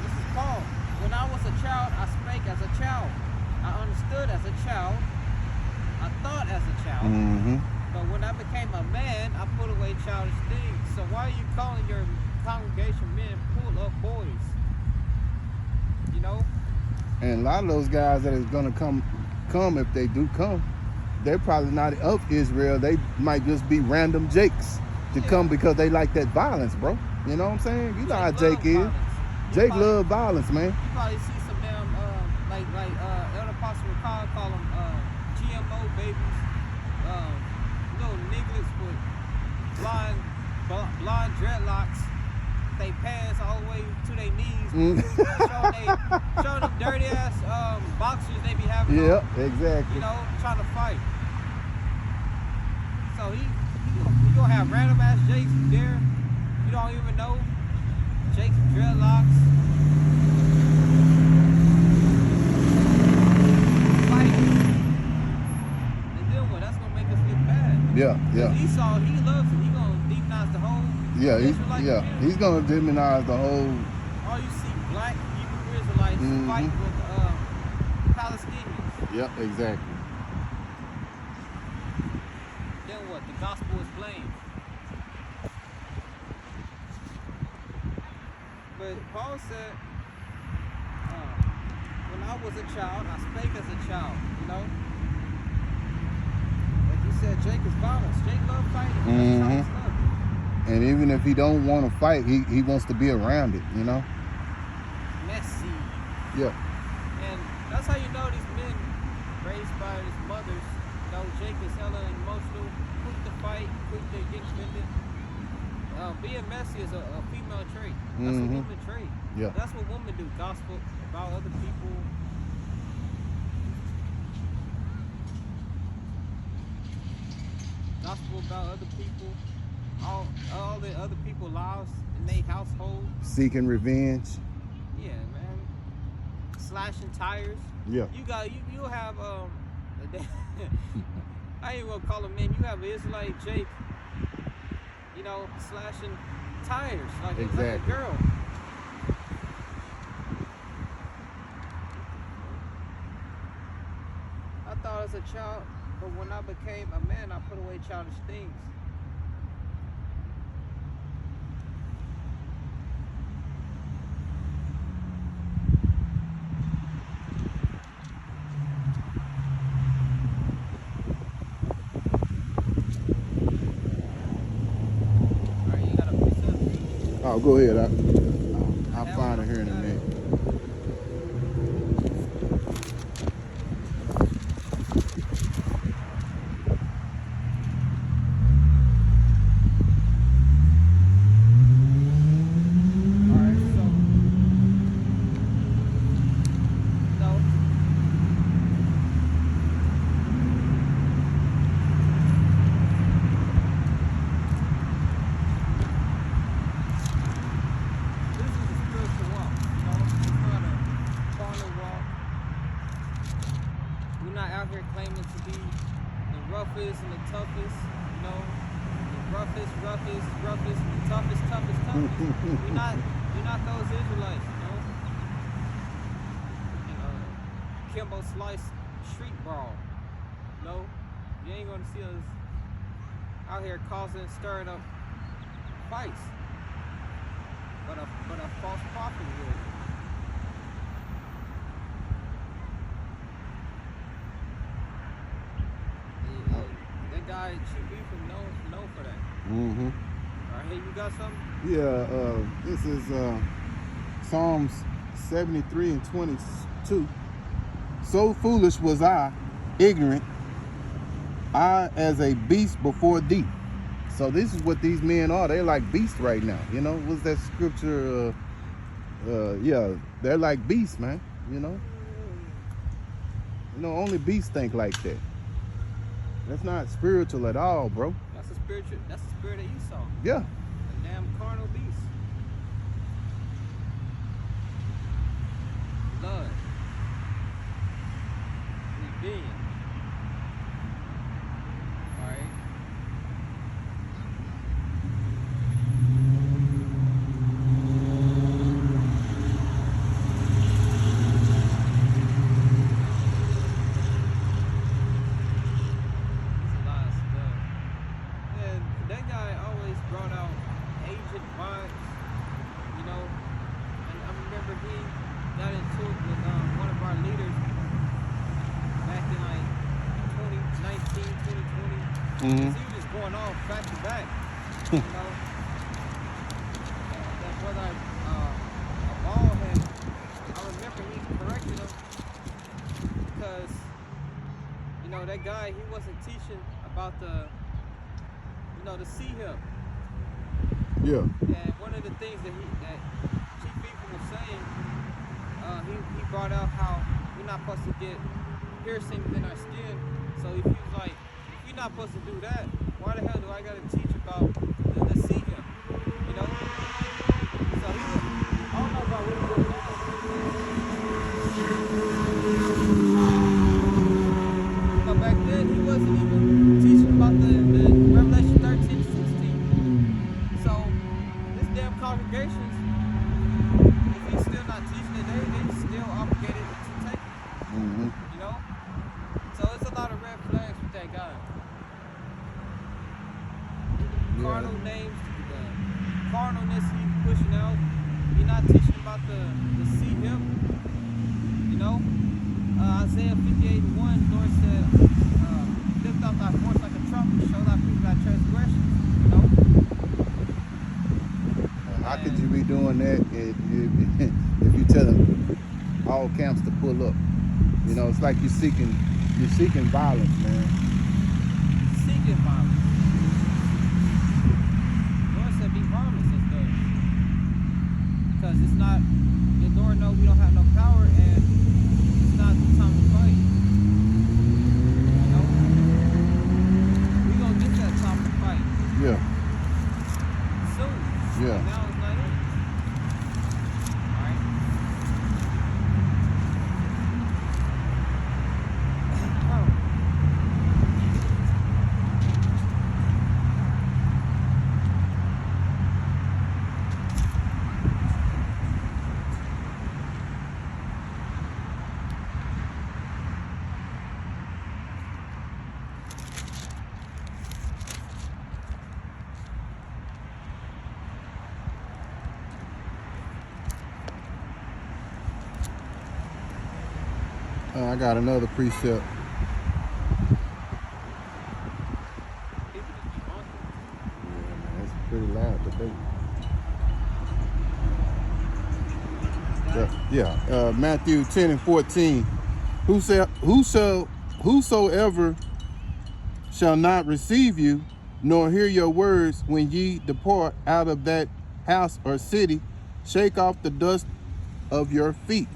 this is Paul. When I was a child, I spake as a child. I understood as a child. I thought as a child. But when I became a man, I put away childish things. So why are you calling your congregation men full of boys? You know? And a lot of those guys that is gonna come if they do come, they're probably not of Israel. They might just be random Jakes to come because they like that violence, bro. You know what I'm saying? You know how Jake is. Jake love violence, man. You probably see some damn like Elder Apostle McCall call them GMO babies, little niggas with blonde dreadlocks. They pants all the way to their knees, showing them dirty ass boxers they be having. Yeah, exactly. You know, trying to fight. So he gonna have random ass Jakes there. You don't even know. Jakes dreadlocks. Fighting. And then what? That's gonna make us look bad. Yeah. Esau, he loves it. He gonna demonize the whole. He's gonna demonize the whole. Oh, you see black Hebrew Israelites fighting with Palestinians. Yep, exactly. Then what? The gospel is blamed. But Paul said, when I was a child, I spake as a child. You know, like you said, Jake is violence. Jake loves fighting. And even if he don't want to fight, he wants to be around it, you know? Messy. Yeah. And that's how you know these men raised by his mothers. You know, Jake is hella emotional, quick to fight, quick to get offended. Being messy is a female trait. That's a woman trait. Yeah. That's what women do. Gospel about other people. Gospel about other people. All the other people lives in their household. Seeking revenge. Yeah, man. Slashing tires. Yeah. You'll have I ain't gonna call him men. You have an Israelite Jake, you know, slashing tires like a girl. I thought as a child, but when I became a man, I put away childish things. Oh, go ahead. I'll find it here in a minute. And the toughest, you know, the roughest, the toughest. You're not those Israelites, you know. Kimbo Slice street brawl, you know. You ain't gonna see us out here causing, stirring up fights, but a false prophet will. Guy Chief Ephraim known for that. Mm-hmm. All right, hey, you got something? Yeah, this is Psalms 73 and 22. So foolish was I, ignorant, I as a beast before thee. So this is what these men are. They're like beasts right now. You know, what's that scripture? Yeah, they're like beasts, man. You know, only beasts think like that. That's not spiritual at all, bro. That's the spirit of Esau. Yeah. A damn carnal beast. Blood. Rebellion. Alright. Brought out agent vibes, you know, and I remember he got into it with one of our leaders back in like 2019, 2020. Mm-hmm. He was just going off back to back, you know. That brother a ball had, I remember he corrected him because, you know, that guy, he wasn't teaching about the sea hip. Yeah. And one of the things that Chief Ephraim was saying, he brought out how we're not supposed to get piercing within our skin. So if he's like, if you're not supposed to do that, why the hell do I gotta teach about the sea hip? You know? So he was, I don't know about what he was doing. But back then he wasn't even teaching about the Revelation 13, 16. So this damn congregations, if he's still not teaching it, they still obligated to take it. Mm-hmm. You know? So it's a lot of red flags with that guy. Yeah. Carnal names, the carnalness he's pushing out. You're not teaching about the sea hip. You know? Isaiah 58:1, Lord said, lift up thy voice like a trumpet, show thy people thy transgression. You know? How could you be doing that if you tell them all camps to pull up? You know, it's like you're seeking violence, man. Seeking violence. Lord said be harmless as good. Because it's not, the Lord knows we don't have no power and it's not the time to fight. You know? We're going to get that time to fight. Yeah. Soon. Yeah. But now it's not it. Alright? I got another precept. People just be on Yeah, man, it's a pretty loud debate. Matthew 10 and 14. Whosoever shall not receive you, nor hear your words when ye depart out of that house or city, shake off the dust of your feet.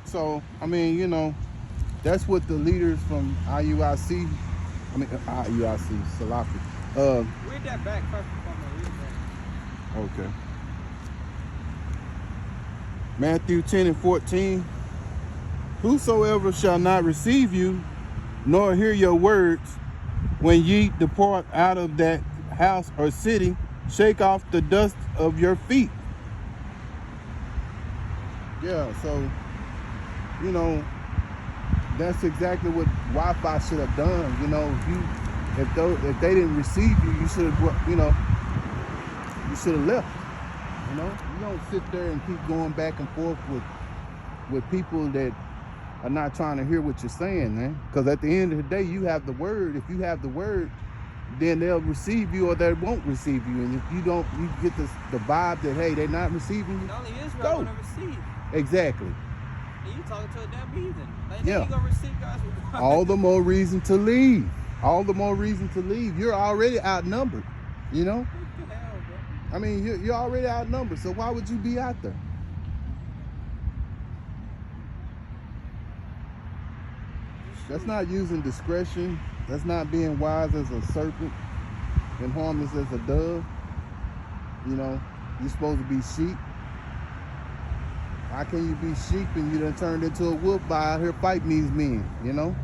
So, I mean, you know, that's what the leaders from IUIC, Salafi. Read that back first before I read that. Okay. Matthew 10 and 14. Whosoever shall not receive you, nor hear your words, when ye depart out of that house or city, shake off the dust of your feet. Yeah, so, you know, that's exactly what Wi-Fi should have done. You know, if they didn't receive you, you should have, you know, you should have left. You know, you don't sit there and keep going back and forth with people that are not trying to hear what you're saying, man. Because at the end of the day, you have the word. If you have the word, then they'll receive you or they won't receive you. And if you don't, you get the vibe that, hey, they're not receiving you. Only Israel gonna receive. Exactly. And you talking to a damn heathen. Like, yeah. You gonna receive God's word. All the more reason to leave. All the more reason to leave. You're already outnumbered, you know? What the hell, bro? I mean, you're already outnumbered, so why would you be out there? That's not using discretion. That's not being wise as a serpent and harmless as a dove. You know, you're supposed to be sheep. How can you be sheep and you done turned into a wolf by out here fighting these men, you know?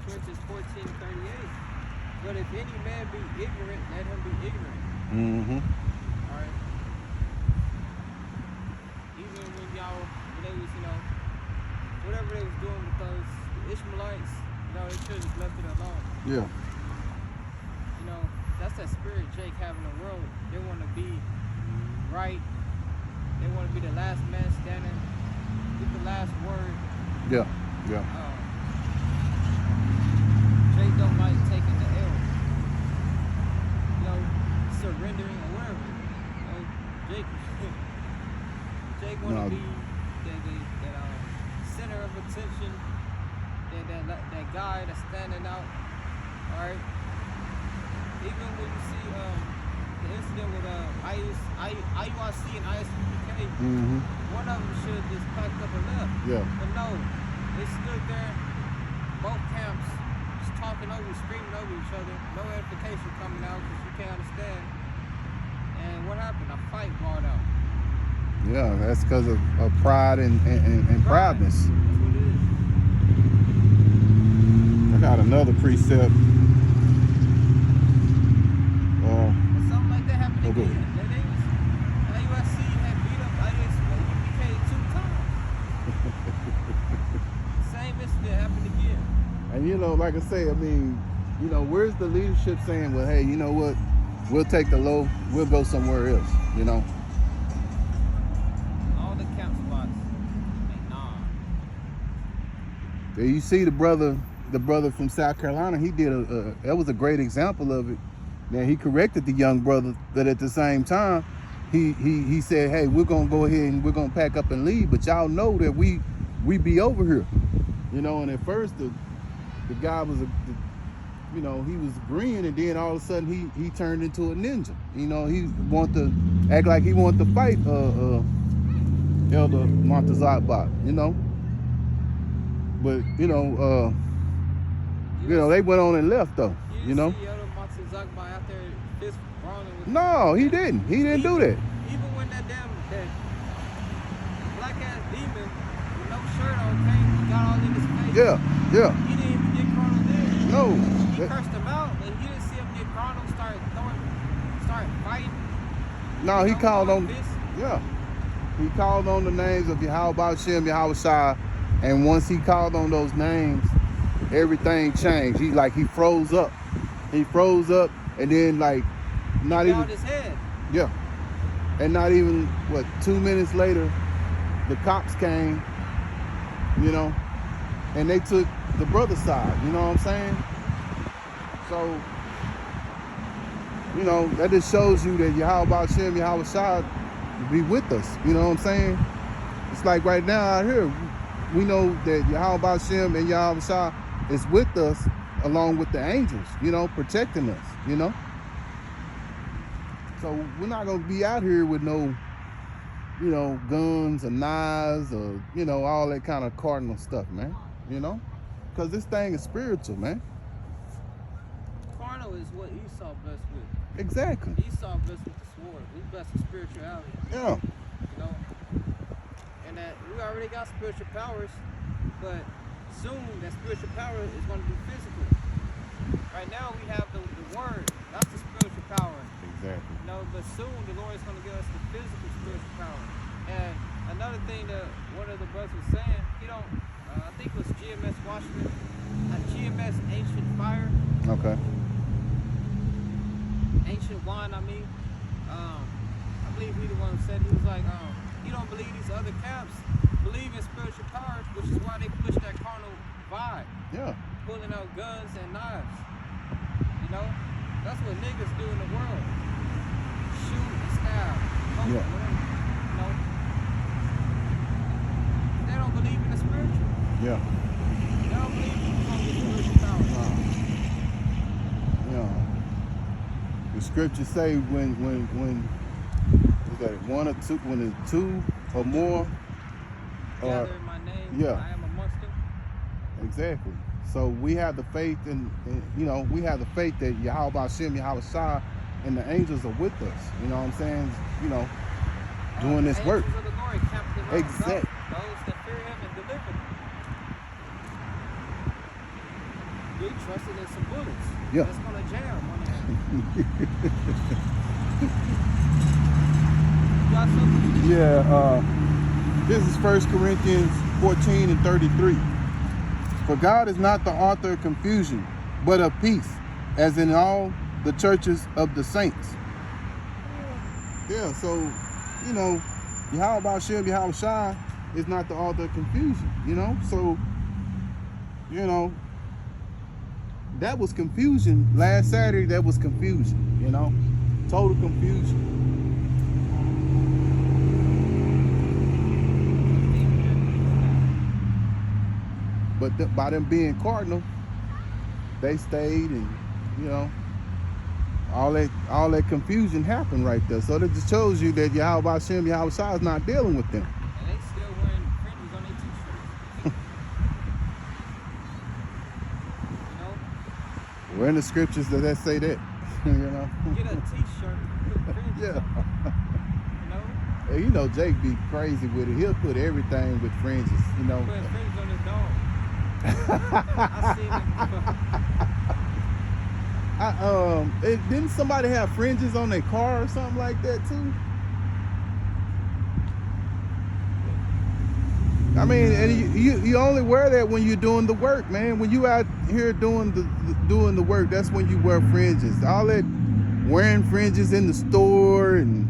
Corinthians 14:38. But if any man be ignorant, let him be ignorant. Alright. Even when they was, you know, whatever they was doing with those Ishmaelites, you know, they should have just left it alone. Yeah. You know, that's that spirit Jake having the world. They want to be right. They want to be the last man standing, get the last word. Yeah. Yeah. Jake don't like taking the L. You know, surrendering or whatever. You know, Jake want to be that center of attention, that guy that's standing out. All right. Even when you see the incident with IUIC and ISPK, one of them should have just packed up and left. Yeah. But no, they stood there, both camps talking over, screaming over each other, no edification coming out because you can't understand. And what happened? A fight brought out. Yeah, that's because of pride and proudness. That's what it is. I got another precept. But something like that happened again. USC had beat up IS UPK 2 times. Same incident happened again. And you know, like I say, I mean, you know, where's the leadership saying, well, hey, you know what? We'll take the low, we'll go somewhere else, you know? All the camp spots. Like, nah. You see the brother from South Carolina, he did that was a great example of it. Now he corrected the young brother, but at the same time, he said, hey, we're gonna go ahead and we're gonna pack up and leave, but y'all know that we be over here, you know. And at first the guy was you know, he was agreeing, and then all of a sudden he turned into a ninja. You know, he wanted to act like he wanted to fight Elder Montezatbach, you know. But you know, they went on and left though, you know. See Elder Montezatbach out there fist brawling with No, he didn't. He didn't do that. Even when that black ass demon with no shirt on came and got all in his face. Yeah. He didn't even get carnal then. No. He cursed him out, and he didn't see him get carnal, start fighting. No, he called on. fists. Yeah. He called on the names of Yahweh Shem, Yahweh Shai, and once he called on those names, everything changed. He froze up. He froze up, and then not He even. bowed his head. Yeah. And not even 2 minutes later, the cops came, you know, and they took the brother's side. You know what I'm saying? So, you know, that just shows you that Yahweh Shem, Yahweh Shai be with us. You know what I'm saying? It's like right now out here, we know that Yahweh Shem and Yahweh Shai is with us along with the angels, you know, protecting us, you know? So we're not going to be out here with no, you know, guns or knives or, you know, all that kind of cardinal stuff, man, you know? Because this thing is spiritual, man. Carnal is what Esau blessed with. Exactly. Esau blessed with the sword. We blessed with spirituality. Yeah. You know? And that we already got spiritual powers, but soon that spiritual power is going to be physical. Right now we have the word. That's the spiritual power. Exactly. You know, but soon the Lord is going to give us the physical spiritual power. And another thing that one of the brothers was saying, he don't, I think it was GMS Washington, GMS Ancient Fire. Okay. Ancient Wine, I mean. I believe he the one who said, he was like, you don't believe these other camps believe in spiritual powers, which is why they push that carnal vibe. Yeah. Pulling out guns and knives. You know? That's what niggas do in the world. Shoot and stab. Yeah. Whatever. You know? They don't believe in the spiritual. Yeah. They don't believe you're going to get spiritual power. You know, the scriptures say when is that one or two, when it's two or more, Gather in my name, yeah. I am amongst them. Exactly. So we have the faith and you know, we have the faith that Yahweh Shem, Yahweh Shai, and the angels are with us. You know what I'm saying? You know, doing this work. Angels of the Lord camped around Exactly. those that fear him and deliver them. We trusted in some bullets. Yeah. That's gonna jam on that. You got something? Yeah, this is 1 Corinthians 14 and 33. For God is not the author of confusion, but of peace, as in all the churches of the saints. Yeah, so, you know, Yahweh Shem, Yahweh Shai is not the author of confusion, you know? So, you know, that was confusion. Last Saturday, that was confusion, you know? Total confusion. But by them being cardinal, they stayed, and you know, all that confusion happened right there. So that just shows you that Yahweh Shem, Yahweh Shai is not dealing with them. And they still wearing fringes on their t-shirts. You know? Where in the scriptures does that say that? You know? Get a t-shirt, put fringes Yeah. on, you know? Hey, you know, Jake be crazy with it. He'll put everything with fringes, you know. Put fringes on his dog. I seen it. Didn't somebody have fringes on their car or something like that too? I mean, and you only wear that when you're doing the work, man. When you out here doing the work, that's when you wear fringes. All that wearing fringes in the store, and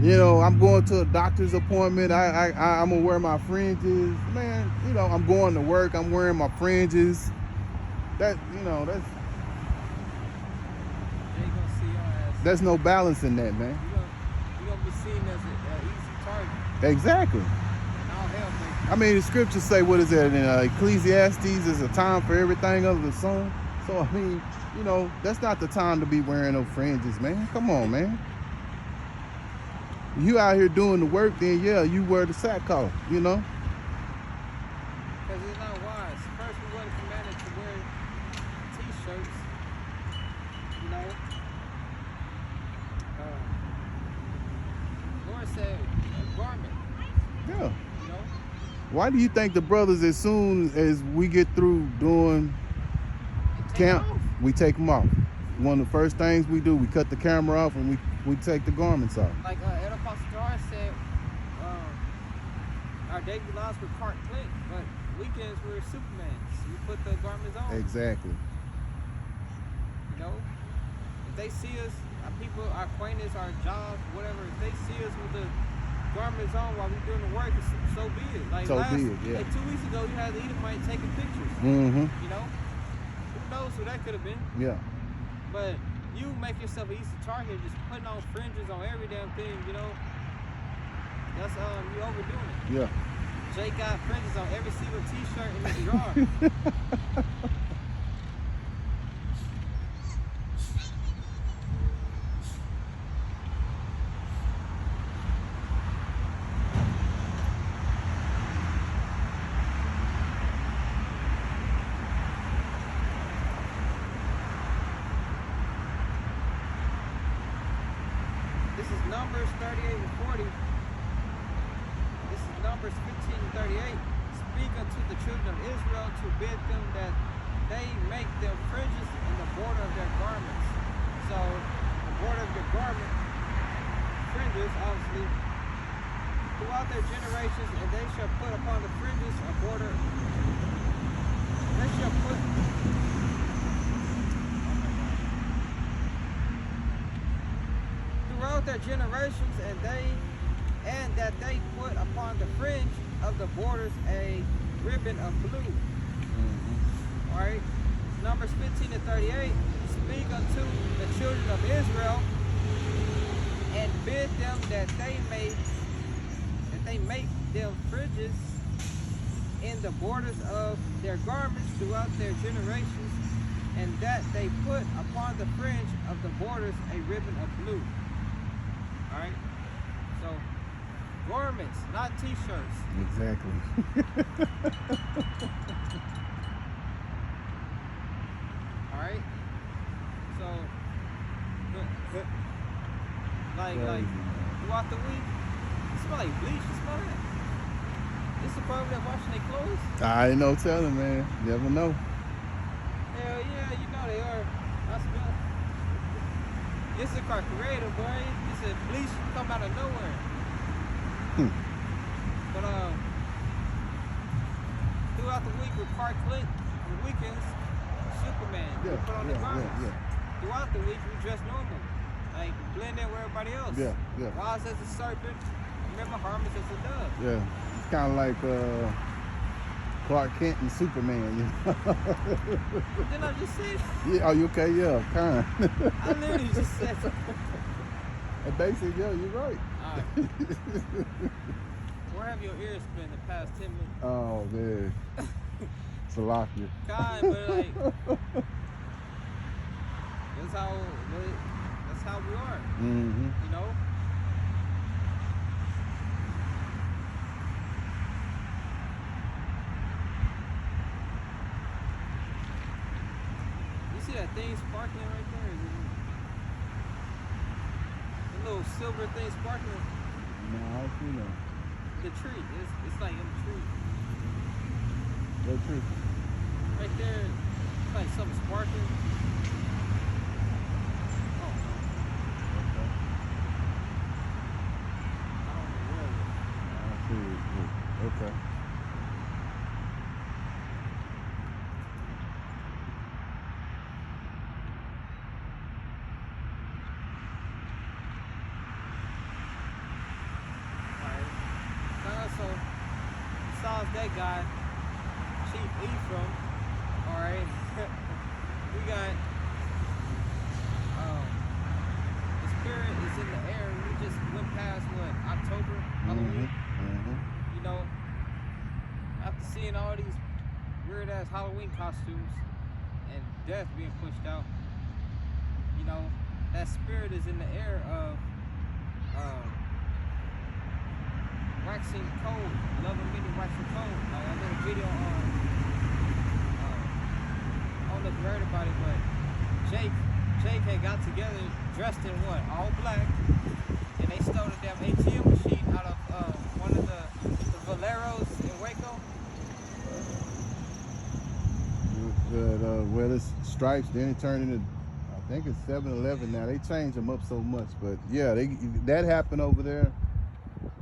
you know, I'm going to a doctor's appointment. I'm gonna wear my fringes, man. You know, I'm going to work. I'm wearing my fringes. That, you know, that's. They gonna see your ass. There's no balance in that, man. You gonna be seen as an easy target. Exactly. And all hell breaks. I mean, the scriptures say, what is that in Ecclesiastes? Is a time for everything under the sun. So I mean, you know, that's not the time to be wearing no fringes, man. Come on, man. You out here doing the work, then yeah, you wear the sackcloth, you know. Because it's not wise. First, we wasn't commanded to wear t-shirts, you know. Lord said a garment, Yeah. you know. Why do you think the brothers, as soon as we get through doing And take camp, it off. we take them off? One of the first things we do, we cut the camera off and we take the garments off. Like Ed Apostle George said, our daily lives were Clark Clint, but weekends we're Superman. So we put the garments on. Exactly. You know, if they see us, our people, our acquaintance, our jobs, whatever, if they see us with the garments on while we're doing the work, so be it. Like So be it, yeah. Like 2 weeks ago, you had the Ephraim taking pictures. Mm-hmm. You know, who knows who that could have been? Yeah. But you make yourself an easy target, just putting on fringes on every damn thing. You know, that's you overdoing it. Yeah. Jay got fringes on every single t-shirt in his drawer. This is Numbers 38 and 40. This is Numbers 15 and 38. Speak unto the children of Israel to bid them that they make them fringes in the border of their garments. So, the border of your garment, fringes, obviously, throughout their generations, and they shall put upon the fringes a border. They shall put. Throughout their generations, and that they put upon the fringe of the borders a ribbon of blue. Mm-hmm. All right. Numbers 15 and 38. Speak unto the children of Israel, and bid them that they make them fringes in the borders of their garments throughout their generations, and that they put upon the fringe of the borders a ribbon of blue. Alright? So, garments, not t-shirts. Exactly. Alright? So, like, throughout the week, it smell like bleach, you smell that? This is probably that washing their clothes? I ain't no telling, man. Never know. Hell yeah, you know they are. I smell. This is car creative, boy. This is bleach come out of nowhere. But throughout the week with Clark Clint, on the weekends, Superman. We put on the garments. Throughout the week we dress normal. Like blend in with everybody else. Yeah. Wise as a serpent, remember harmless as a dove. Yeah. It's kind of like Clark Kent and Superman, you know? Didn't I just say it? Yeah, oh, you okay? Yeah, kind. I literally just said it. And basically, yeah, you're right. Alright. Where have your ears been the past 10 minutes? Oh, man. Salakia. God, but like, that's how we are, Mm-hmm. you know? You see that thing sparkling right there? The little silver thing sparkling. No, I don't see that. The tree. It's like in the tree. What tree? Right there. It's like something sparkling. Oh. Okay. I don't know where it is. I don't see it. Okay. So, besides that guy, Chief Ephraim, alright, we got, the spirit is in the air. We just went past, October, Halloween, you know, after seeing all these weird-ass Halloween costumes and death being pushed out, you know, that spirit is in the air of, waxing cold, loving many waxing cold. Like I did a video on, I don't know if you heard about it, but Jake had got together dressed in what? All black, and they stole the damn ATM machine out of one of the Valeros in Waco. Well, it's stripes, then it turned into, I think it's 7-Eleven now. They changed them up so much, but yeah, that happened over there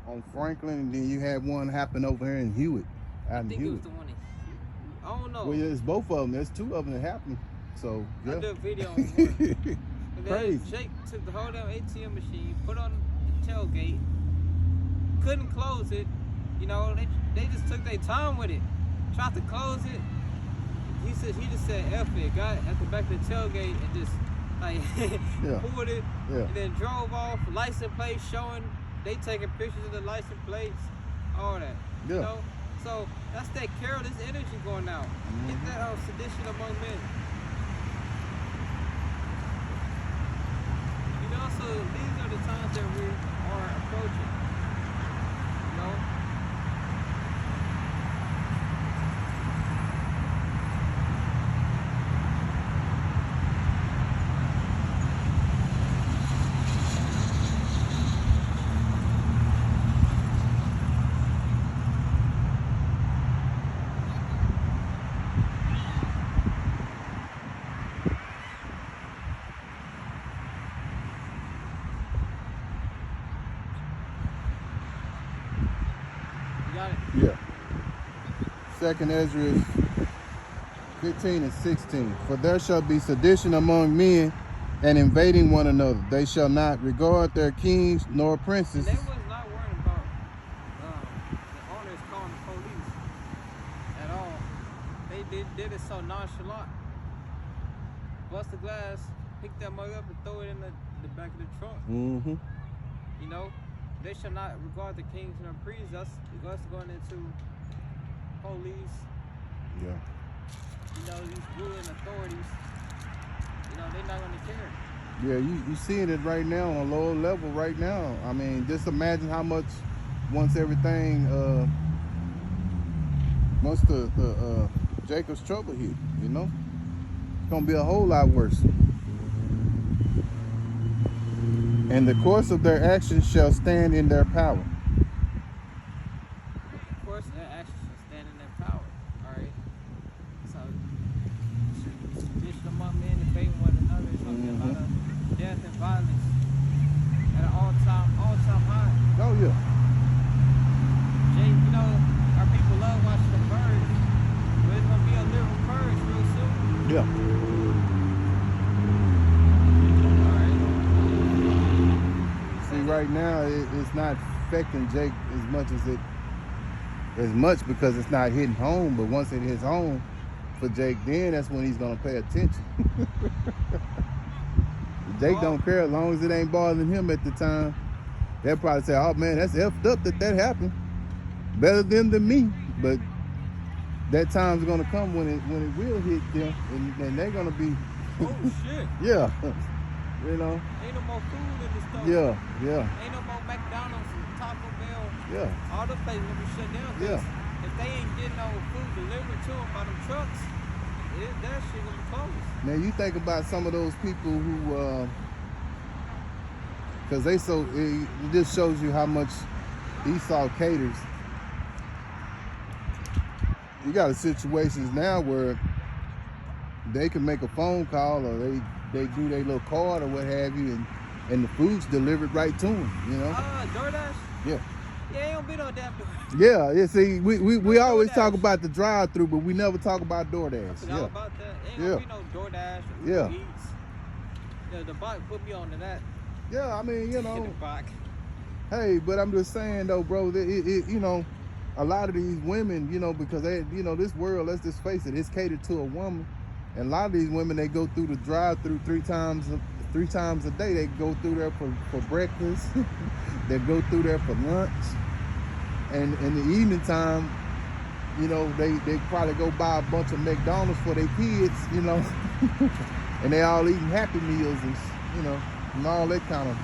on Franklin, and then you had one happen over here in Hewitt. I think it was the one in Hewitt. I don't know. Well, yeah, it's both of them. There's two of them that happened. So yeah. I did a video on one. Crazy. Jake took the whole damn ATM machine, put on the tailgate, couldn't close it. You know, they just took their time with it. Tried to close it. He just said F it. Got at the back of the tailgate and just like pulled it, and then drove off. License plate showing. They taking pictures of the license plates, all that. Yeah. You know? So that's that careless energy going out. Get that sedition among men. You know, so these are the times that we are approaching. You know? Yeah. 2nd Ezra 15 and 16. For there shall be sedition among men and invading one another. They shall not regard their kings nor princes. And they was not worried about the owners calling the police at all. They did it so nonchalant. Bust the glass, pick that mug up and throw it in the back of the trunk. You know? They shall not regard the kings nor priests. Us going into police. Yeah. You know, these ruling authorities. You know, they're not going to care. Yeah, you seeing it right now on a lower level right now. I mean, just imagine how much once everything, once the Jacob's trouble hit, you know? It's going to be a whole lot worse. And the course of their actions shall stand in their power. Of course, their actions shall stand in their power. All right. So, sedition among men, debating one another. It's going to be a lot of death and violence at an all-time high. Oh yeah. Jay, you know, our people love watching the birds, but it's going to be a literal purge real soon. Yeah. Right now, it's not affecting Jake as much because it's not hitting home. But once it hits home for Jake, then that's when he's gonna pay attention. Jake don't care as long as it ain't bothering him at the time. They'll probably say, "Oh man, that's effed up that happened. Better them than me." But that time's gonna come when it will hit them, and they're gonna be. Oh shit! Yeah. You know. Ain't no more food in the store. Yeah. Ain't no more McDonald's and Taco Bell. Yeah. All the places will be shut down. Yeah. If they ain't getting no food delivered to them by them trucks, that shit gonna be closed. Now you think about some of those people who, because it just shows you how much Esau caters. You got situations now where they can make a phone call, or they do their little card or what have you, and the food's delivered right to them, you know? DoorDash? Yeah. Yeah, ain't gonna be no damn DoorDash. Yeah, see, we always DoorDash. talk about the drive-through, but we never talk about DoorDash. I forgot about that. Ain't gonna be no DoorDash or Yeah. Uber Eats. Yeah, the bike put me on to that. Yeah, I mean, you know. The bike. Hey, but I'm just saying though, bro, you know, a lot of these women, you know, because they, you know, this world, let's just face it, it's catered to a woman. And a lot of these women, they go through the drive-through three times a day. They go through there for breakfast. They go through there for lunch. And in the evening time, you know, they probably go buy a bunch of McDonald's for their kids, you know. And they all eating Happy Meals and, you know, and all that kind of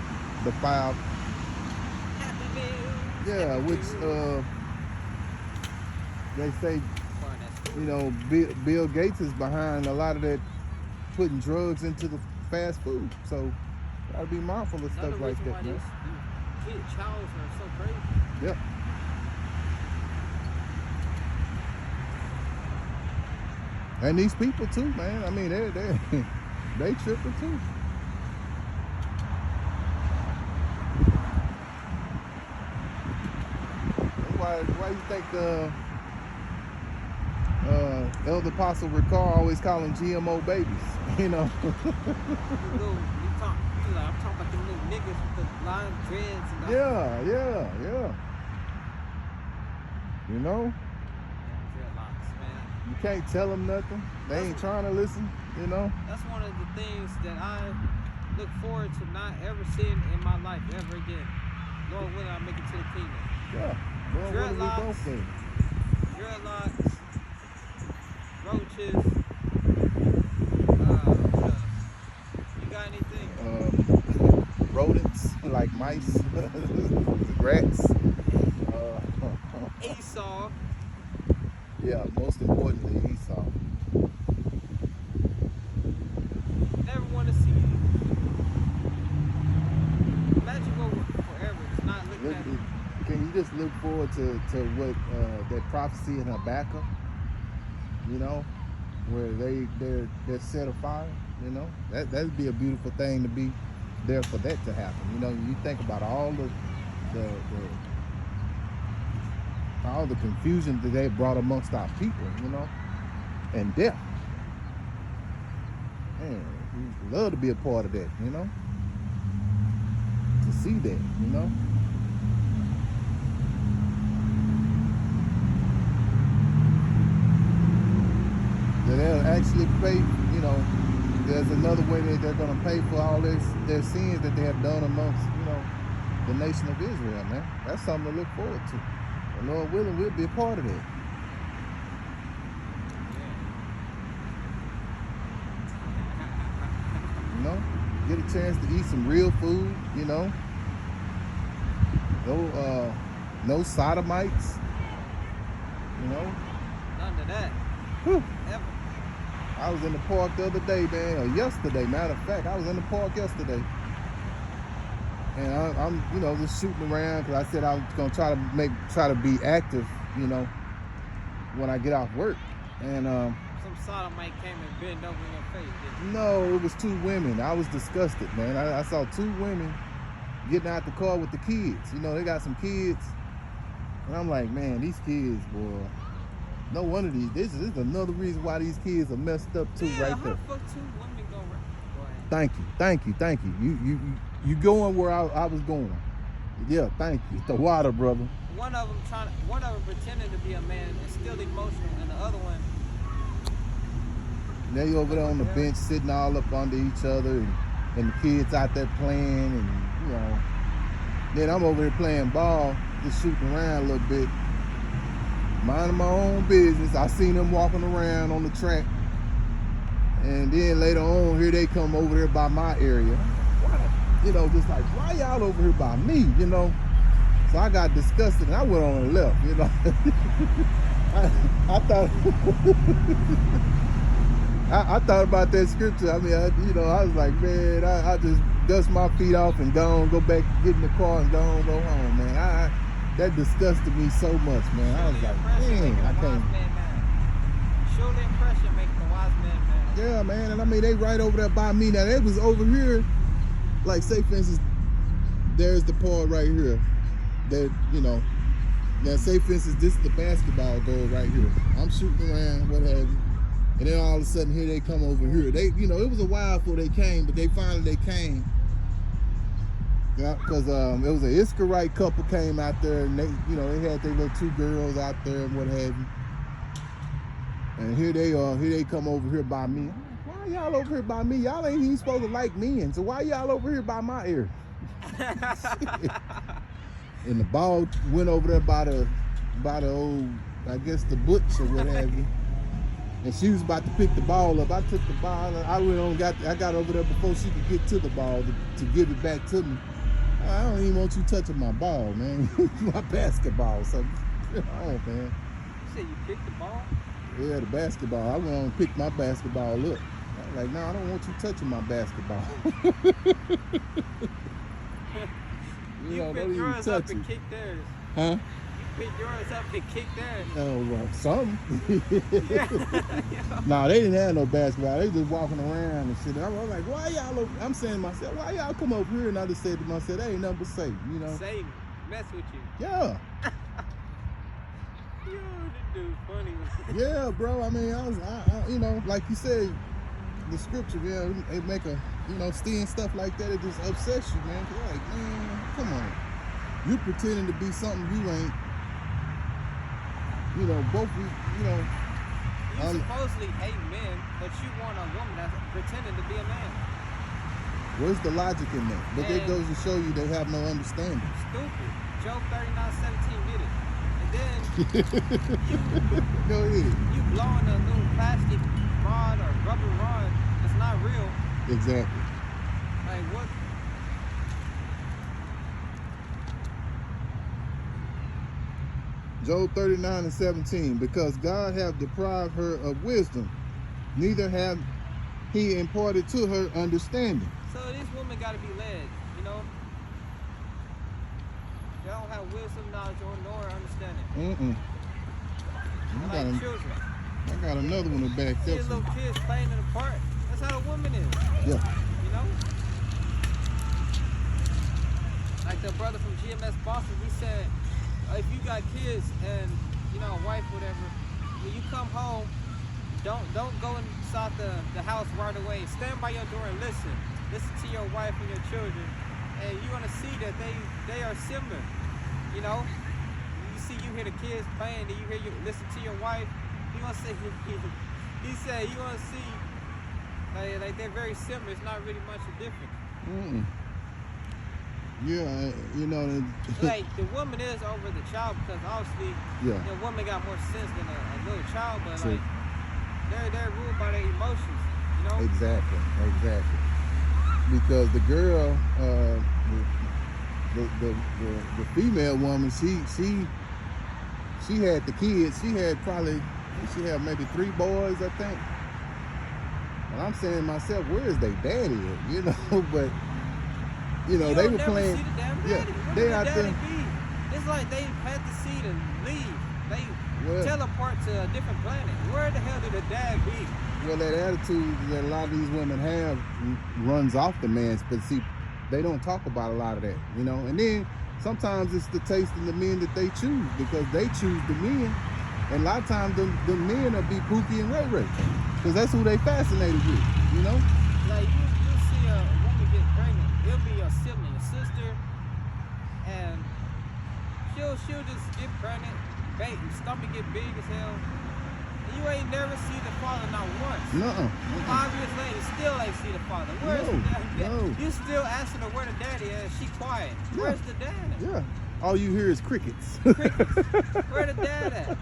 defiled. Happy Meals. Yeah, which they say, you know, Bill Gates is behind a lot of that, putting drugs into the fast food. So gotta be mindful of stuff like that, man. These kid childs are so crazy. Yep. And these people too, man. I mean, they tripping too. Why you think Elder Apostle Ricard always call them GMO babies? You know. I'm talking about them little niggas with the line dreads and Yeah. You know. Dreadlocks, man. You can't tell them nothing. They ain't trying to listen, you know. That's one of the things that I look forward to not ever seeing in my life ever again. Lord willing, I make it to the kingdom. Yeah. Well, what do we both think? Dreadlocks, roaches. You got anything? Rodents like mice, rats. Esau. Yeah, most importantly, Esau. Never want to see you. Imagine go forever. It's not looking at it. Can you just look forward to what that prophecy in Habakkuk, you know, where they're set afire, you know? That'd be a beautiful thing to be there for that to happen. You know, you think about all the confusion that they brought amongst our people, you know, and death. Man, we'd love to be a part of that, you know, to see that, you know. That they'll actually pay, you know, there's another way that they're going to pay for all their sins that they have done amongst, you know, the nation of Israel, man. That's something to look forward to. And Lord willing, we'll be a part of that. You know, get a chance to eat some real food, you know. No sodomites, you know. None of that. Whew. Ever. I was in the park the other day, man, or yesterday. Matter of fact, I was in the park yesterday. And I'm you know, just shooting around because I said I was going to try to be active, you know, when I get off work. And Some sodomite came and bent over in your face, didn't you? no, it was two women. I was disgusted, man. I saw two women getting out the car with the kids. You know, they got some kids. And I'm like, man, these kids, boy. No wonder this is another reason why these kids are messed up too, right there. How fuck two women go right? Thank you. You going where I was going. Yeah, thank you. The water, brother. One of them pretending to be a man and still emotional, and the other one. They over there on the bench sitting all up under each other, and the kids out there playing, and you know. Then I'm over there playing ball, just shooting around a little bit. Minding my own business. I seen them walking around on the track. And then later on, here they come over there by my area. You know, just like, why y'all over here by me, you know? So I got disgusted and I went on and left, you know? I thought I thought about that scripture. I mean, I was like, man, I just dust my feet off and go back, get in the car and go home, man. That disgusted me so much, man. I was like, man, I can't. Show the impression making the wise man mad. Yeah, man, and I mean, they right over there by me. Now, they was over here, like, say, for instance, there's the part right here that, now, say, for instance, this is the basketball goal right here. I'm shooting around, what have you. And then all of a sudden, here they come over here. They, it was a while before they came, but they came. Yeah, because it was an Israelite couple came out there, and they, they had their little 2 girls out there and what have you. And here they come over here by me. Why y'all over here by me? Y'all ain't even supposed to like men, so why y'all over here by my ear? And the ball went over there by the old, I guess, the butch or what have you. And she was about to pick the ball up. I took the ball and I got over there before she could get to the ball to give it back to me. I don't even want you touching my ball, man. My basketball. So, man. You said you picked the ball? Yeah, the basketball. I went on and picked my basketball up. I was like, no, I don't want you touching my basketball. You picked yours up and kicked theirs. Huh? You picked yours up and kicked theirs. Oh, well, something. Yeah. No, they didn't have no basketball. They just walking around and shit. I was like, why y'all, I'm saying to myself, why y'all come over here? And I just said to myself, that ain't nothing but Satan, Satan, mess with you. Yeah. Yo, this dude's funny. Yeah, bro. I mean, I like you said, the scripture, yeah, it make a, seeing stuff like that, it just upsets you, man. You're like, man, come on. You pretending to be something you ain't. Both, You supposedly hate men, but you want a woman that's pretending to be a man. Where's the logic in that? But it goes to show you they have no understanding. Stupid. Job 39:17 did it. And then Go ahead. You blowing a little plastic rod or rubber rod that's not real. Exactly. Like what? Job 39:17, because God hath deprived her of wisdom, neither have he imparted to her understanding. So this woman got to be led, They don't have wisdom, knowledge, or nor understanding. Like children. I got another one to back up. See little kids playing in the park. That's how the woman is. Yeah. Like the brother from GMS Boston, he said, if you got kids and a wife, whatever, when you come home, don't go inside the house right away. Stand by your door and listen to your wife and your children, and you're gonna see that they are similar. You hear the kids playing, and you listen to your wife. You gonna see. He said you gonna see like they're very similar. It's not really much of a difference. Yeah, like the woman is over the child because obviously the woman got more sense than a little child, but True. like they're ruled by their emotions, Exactly. Because the girl, the female woman, she had the kids. She had maybe 3 boys, I think. And I'm saying to myself, where is their daddy at? But they were playing. They out there. It's like they had to see to leave. They teleport to a different planet. Where the hell did the dad be? Well, that attitude that a lot of these women have runs off the man's, but see, they don't talk about a lot of that, And then sometimes it's the taste in the men that they choose, because they choose the men. And a lot of times the men will be Pookie and Ray Ray, because that's who they fascinated with, Like you see a woman get pregnant, it'll be a sibling, a sister, and she'll just get pregnant, baby, stomach get big as hell. And you ain't never see the father not once. No. 5 years later, still ain't see the father. Where's the dad? No. You still asking her where the daddy is. She quiet. Where's the dad at? Yeah. All you hear is crickets. Where the dad at?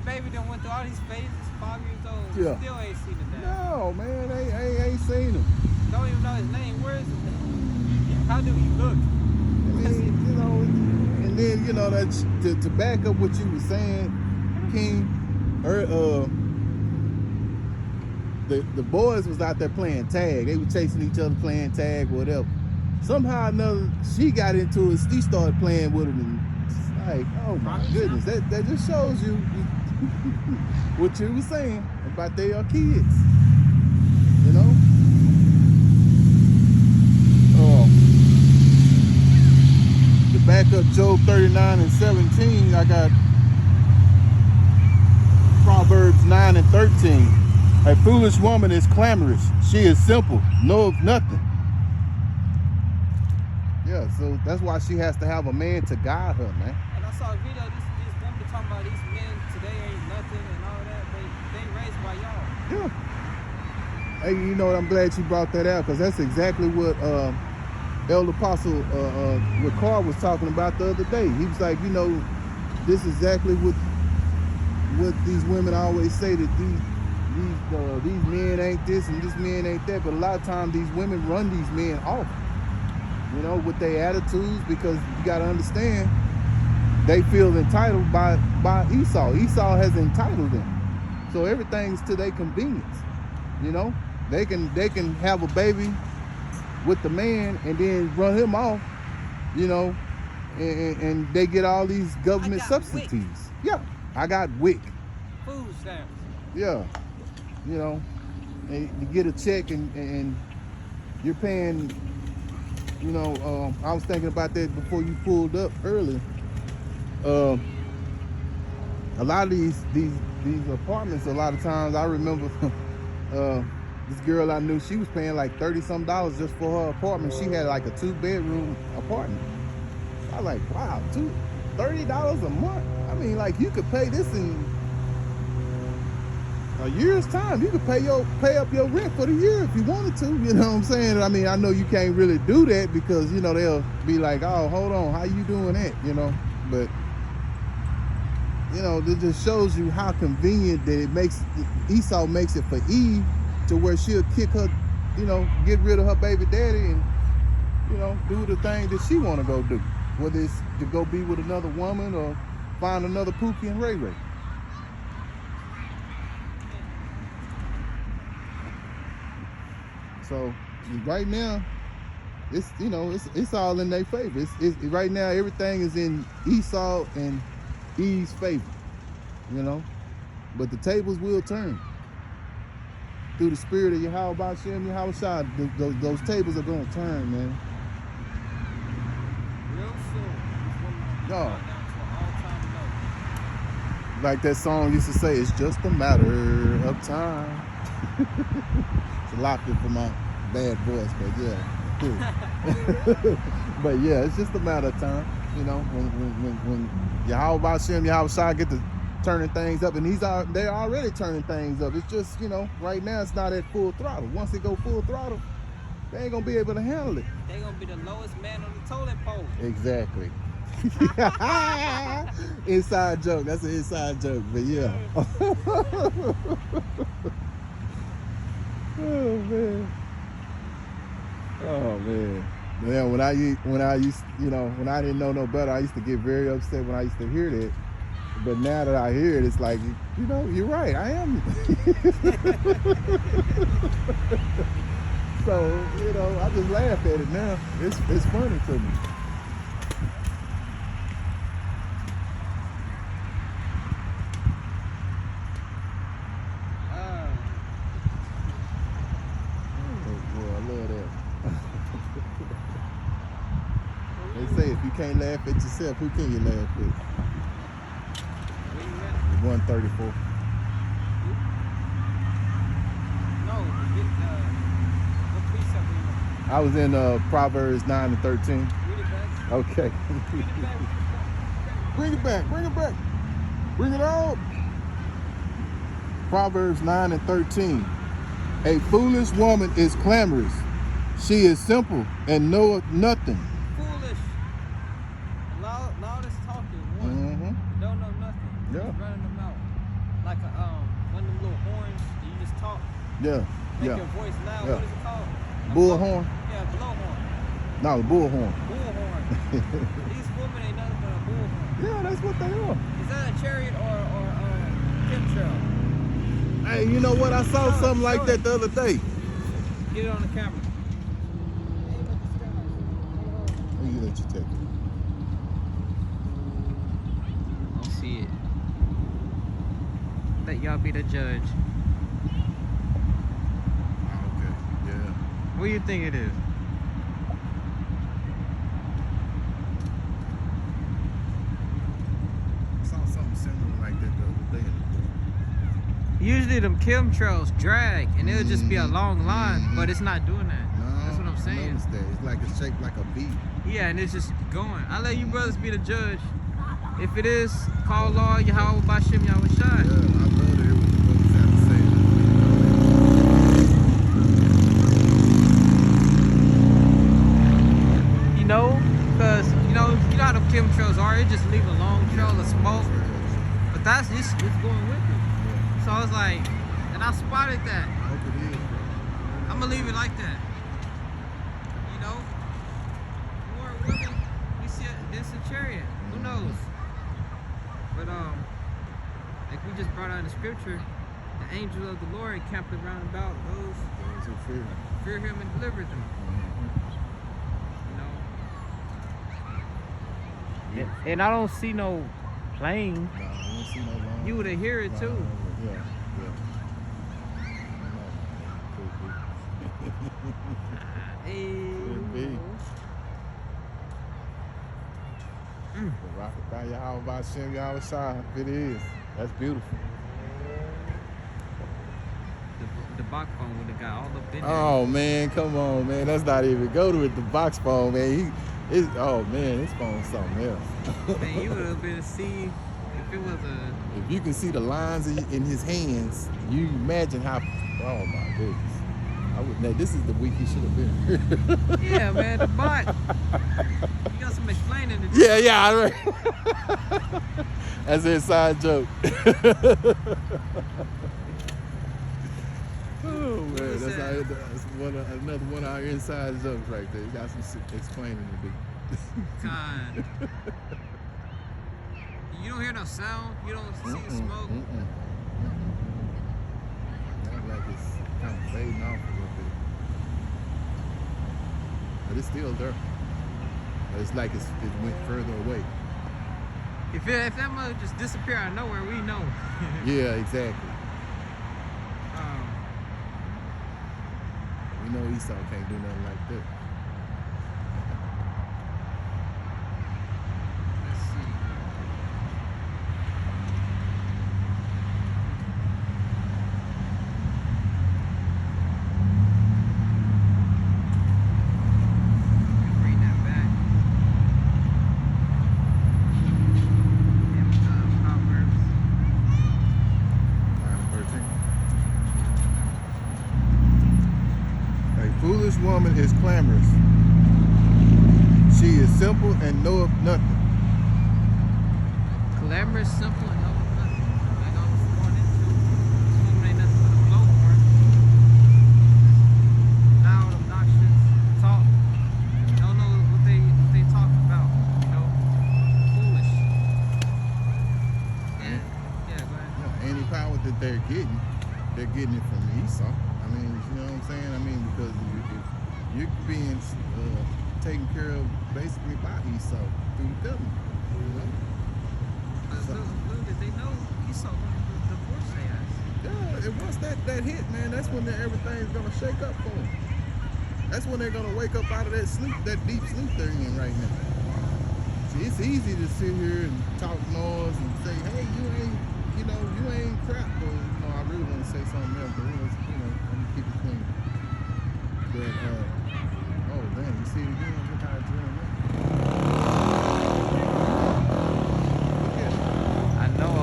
Baby done went through all these phases, 5 years old. Yeah. Still ain't seen the dad. No, man, they ain't seen him. Don't even know his name. Where is it? How do he look? And then, that's to back up what you were saying, King, the boys was out there playing tag. They were chasing each other, playing tag, whatever. Somehow or another, she got into it. She started playing with him, and it's like, oh my goodness, that just shows you what you were saying about their kids. You know. To back up Job 39 and 17, I got Proverbs 9 and 13. A foolish woman is clamorous. She is simple, knoweth nothing. Yeah, so that's why she has to have a man to guide her, man. And I saw a video, this woman talking about these men today ain't nothing and all that, but they raised by y'all. Yeah. Hey, you know what? I'm glad you brought that out, because that's exactly what Elder Apostle Ricard was talking about the other day. He was like, you know, this is exactly what these women always say, that these men ain't this and this men ain't that. But a lot of times these women run these men off, you know, with their attitudes, because you got to understand, they feel entitled by Esau. Esau has entitled them, so everything's to their convenience. You know, they can have a baby with the man and then run him off, you know, and they get all these government subsidies. WIC. Yeah, I got WIC. Food stamps. Yeah, you know, and you get a check and you're paying, you know, I was thinking about that before you pulled up earlier. A lot of these apartments, a lot of times, I remember this girl I knew, she was paying like $30-some just for her apartment. She had like a 2-bedroom apartment. I was like, wow, $30 a month? I mean, like, you could pay this in a year's time. You could pay up your rent for the year if you wanted to, you know what I'm saying? I mean, I know you can't really do that, because, you know, they'll be like, oh, hold on, how you doing that, you know? But, you know, it just shows you how convenient that it makes, Esau makes it for Eve, to where she'll kick her, you know, get rid of her baby daddy and, you know, do the thing that she want to go do. Whether it's to go be with another woman or find another Pookie and Ray Ray. So right now, it's, you know, it's all in their favor. It's right now, everything is in Esau and Eve's favor, you know. But the tables will turn. Through the spirit of Yahweh Ba'Shem, Yahweh Shah, those tables are going to turn, man. Real soon. No. Down to an all-time low. Like that song used to say, it's just a matter of time. It's a lot for my bad voice, but yeah. But yeah, it's just a matter of time. You know, when Yahweh Ba'Shem, Yahweh Shah get to turning things up, and they're already turning things up. It's just, you know, right now it's not at full throttle. Once it go full throttle, they ain't gonna be able to handle it. They gonna be the lowest man on the toilet pole. Exactly. Inside joke. That's an inside joke, but yeah. Oh man. Oh man. Yeah, when I used, you know, when I didn't know no better, I used to get very upset when I used to hear that. But now that I hear it, it's like, you know, you're right, I am. So, you know, I just laugh at it now. It's funny to me. They say if you can't laugh at yourself, who can you laugh at? 134. No, what precept were you on? I was in Proverbs 9 and 13. Read it back. Okay. Read it back. Bring it back. Bring it back. Bring it on. Proverbs 9 and 13. A foolish woman is clamorous. She is simple and knoweth nothing. Foolish. Loudest talking. One. Don't know nothing. Yeah. Just running them out. Like one of them little horns. You just talk. Yeah. Make your voice loud. Yeah. What is it called? Bullhorn? Yeah, blowhorn. No, the bullhorn. Bullhorn. These women ain't nothing but a bullhorn. Yeah, that's what they are. Is that a chariot or chemtrail? Hey, Hey, you know what? I saw something like that the other day. Get it on the camera. You let you take it. I don't see it. Let y'all be the judge. Okay, yeah. What do you think it is? I saw something similar like that the other day. Usually them chemtrails drag and it'll just be a long line, but it's not doing that. No, That's what I'm saying. I noticed that. It's like it's shaped like a V. Yeah, and it's just going. I'll let you brothers be the judge. If it is, call law, Yahweh Bashim Yahweh Shai. Yeah, I love to hear what the brothers have to say. You know, because you know how the chemtrails are. It just leave a long trail of smoke. But that's it's going with it. Yeah. So I was like, and I spotted that. I hope it is, bro. I'm gonna leave it like that. You know, more women we see this a chariot. Who knows? But like we just brought out in the scripture, the angel of the Lord camped around about those who fear him and delivered them. You know. And I don't see no plane. Nah, I don't see no long. You would have hear it too. Yeah. Hey. Rock it by Yahweh Bashim Yahweh Shai. It is. That's beautiful. The box phone would have got all up in there. Oh man, come on, man. That's not even go to it. The box phone, man. Oh man, this phone's something else. Man, you would have been to see if it was a. If you can see the lines in his hands, you imagine how. Oh my goodness. I would. Now, this is the week he should have been here. Yeah, man, the bot. You got some explaining to do. Yeah. I right. That's an inside joke. Oh man, that's another one of our inside jokes right there. You got some explaining to do. Kind. You don't hear no sound. You don't see smoke. Like it's kind of fading off a little bit, but it's still there. But it's like it went further away. If that mother just disappear out of nowhere, we know. Yeah, exactly. We know Esau can't do nothing like that. Let's see. Bring that back. Proverbs. 9:13. A foolish woman is clamorous. She is simple and knoweth nothing. Glamorous, simple, and no nothing. Like I was born into. This woman ain't nothing but a blowhorn. Loud, obnoxious, talk. Don't know what they talk about. You know, foolish. And yeah, go ahead. Yeah, any power that they're getting it from Esau. I mean, you know what I'm saying? I mean, because you're being taken care of basically by Esau through the government. You know? But little did they know Esau wanted to divorce their ass. Yeah, and once that hit, man, that's when everything's gonna shake up for them. That's when they're gonna wake up out of that sleep, that deep sleep they're in right now. See, it's easy to sit here and talk noise and say, hey, you ain't crap, but I really want to say something else, but let me keep it clean. But oh damn, you see it again? Look how it's doing that. Look at it. I know.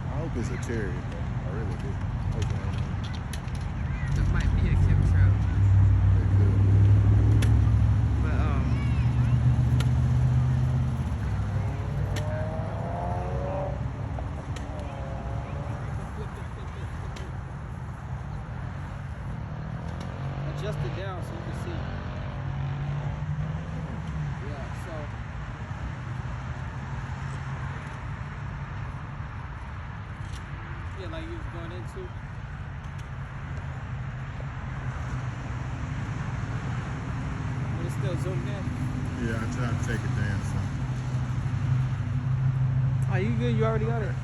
I hope it's a chariot, though. I really do. Okay. That might be a chemtrail. But adjust it down so you can see. Yeah, so. Yeah, like you was going into. But it's still zoomed in. Yeah, I tried to take it down some. Oh, you good? You already got it?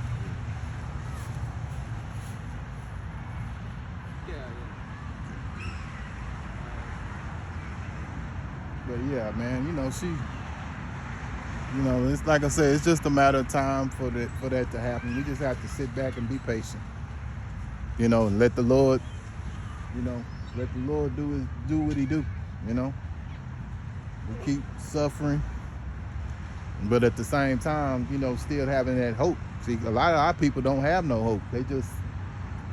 Yeah, yeah. But yeah, man, it's like I said, it's just a matter of time for that to happen. We just have to sit back and be patient. And let the Lord, do what he do, We keep suffering, but at the same time, still having that hope. See, a lot of our people don't have no hope. They just,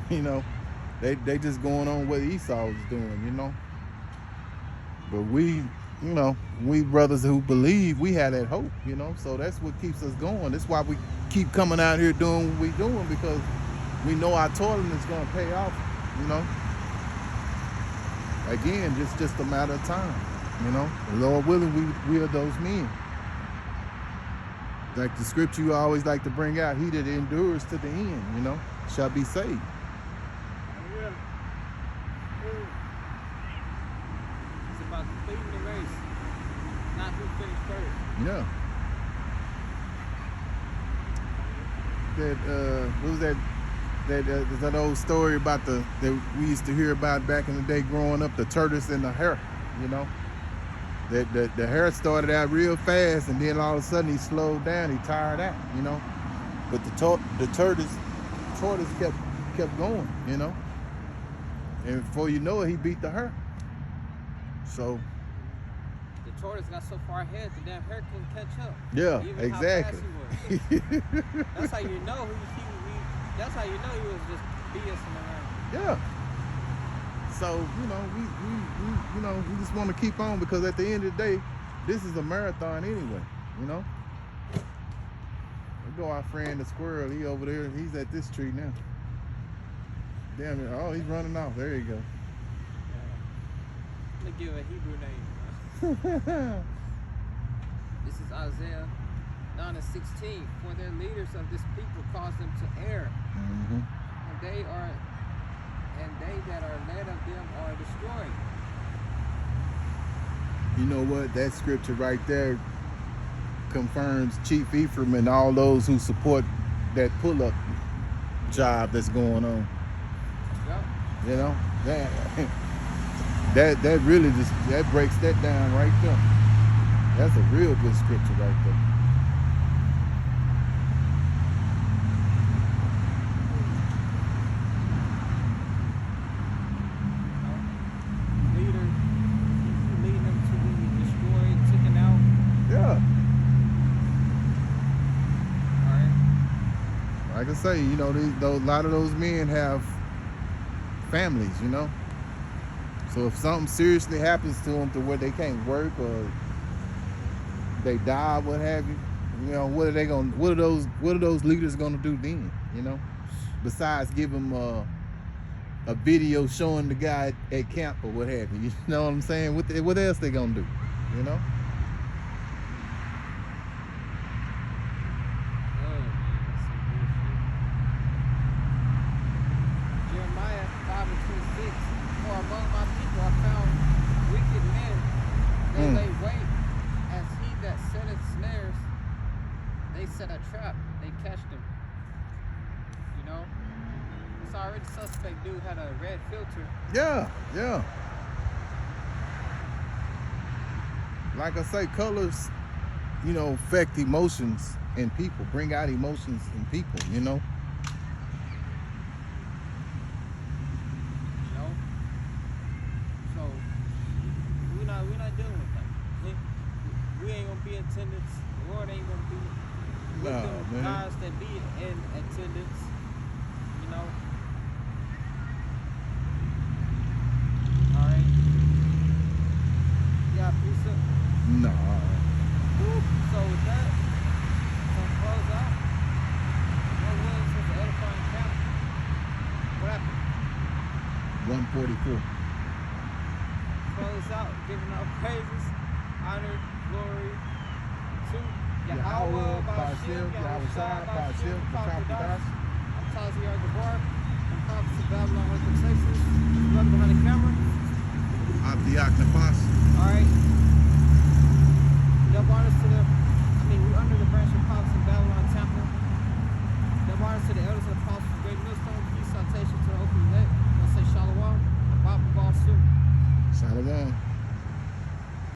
they just going on what Esau was doing, But we brothers who believe, we have that hope, So that's what keeps us going. That's why we keep coming out here doing what we're doing, because we know our toiling is going to pay off, Again, just a matter of time, Lord willing, we are those men. Like the scripture you always like to bring out, he that endures to the end, shall be saved. It's about completing the race, not who finished first. Yeah. What was that old story about that we used to hear about back in the day growing up, the tortoise and the hare, That the hare started out real fast, and then all of a sudden he slowed down, he tired out, But the tortoise kept going, And before you know it, he beat the hare. So The tortoise got so far ahead, the damn hare couldn't catch up. yeah, Even exactly. How fast he was. That's how you know that's how you know he was just BSing around. Yeah. So, we just want to keep on, because at the end of the day, this is a marathon anyway, There go our friend the squirrel. He over there. He's at this tree now. Damn it. Oh, he's running off. There you go. Let me give a Hebrew name. This is Isaiah 9:16. For their leaders of this people cause them to err. Mm-hmm. And they that are led of them are destroyed. You know what? That scripture right there confirms Chief Ephraim and all those who support that pull-up job that's going on. Yep. That really that breaks that down right there. That's a real good scripture right there. Leading them to be destroyed, taken out. Yeah. All right. Like I say, a lot of those men have families, So if something seriously happens to them to where they can't work or they die, what have you, what are those leaders gonna do then, Besides give them a video showing the guy at camp or what have you, you know what I'm saying? What else they gonna do, Jeremiah 5:26. For among my people I found wicked men. They lay wait as he that setteth snares. They set a trap. They catch them. It's already suspect. Dude had a red filter. Yeah. Like I say, colors, affect emotions in people, bring out emotions in people, So we're not dealing with that. We ain't gonna be in attendance. The Lord ain't gonna be with them guys that be in attendance. All right. Yeah, precept. No. So with that, gonna close out. What was the edifying count? What happened? 144. close this out, giving out praises, honor, glory to Yahweh, Ba'ashem, Yahushua, Ba'ashem, Papadas. I'm Tazi Argabar, from Prophets in Babylon, Wtx. Brother behind the camera. Alright. Dub honors to we under the branch of Prophets in Babylon Temple. Dub honors to the elders of the apostles of Great Millstone. Peace, salutation to the open elect. Let's say Shalom. Baba Basu. Shalom.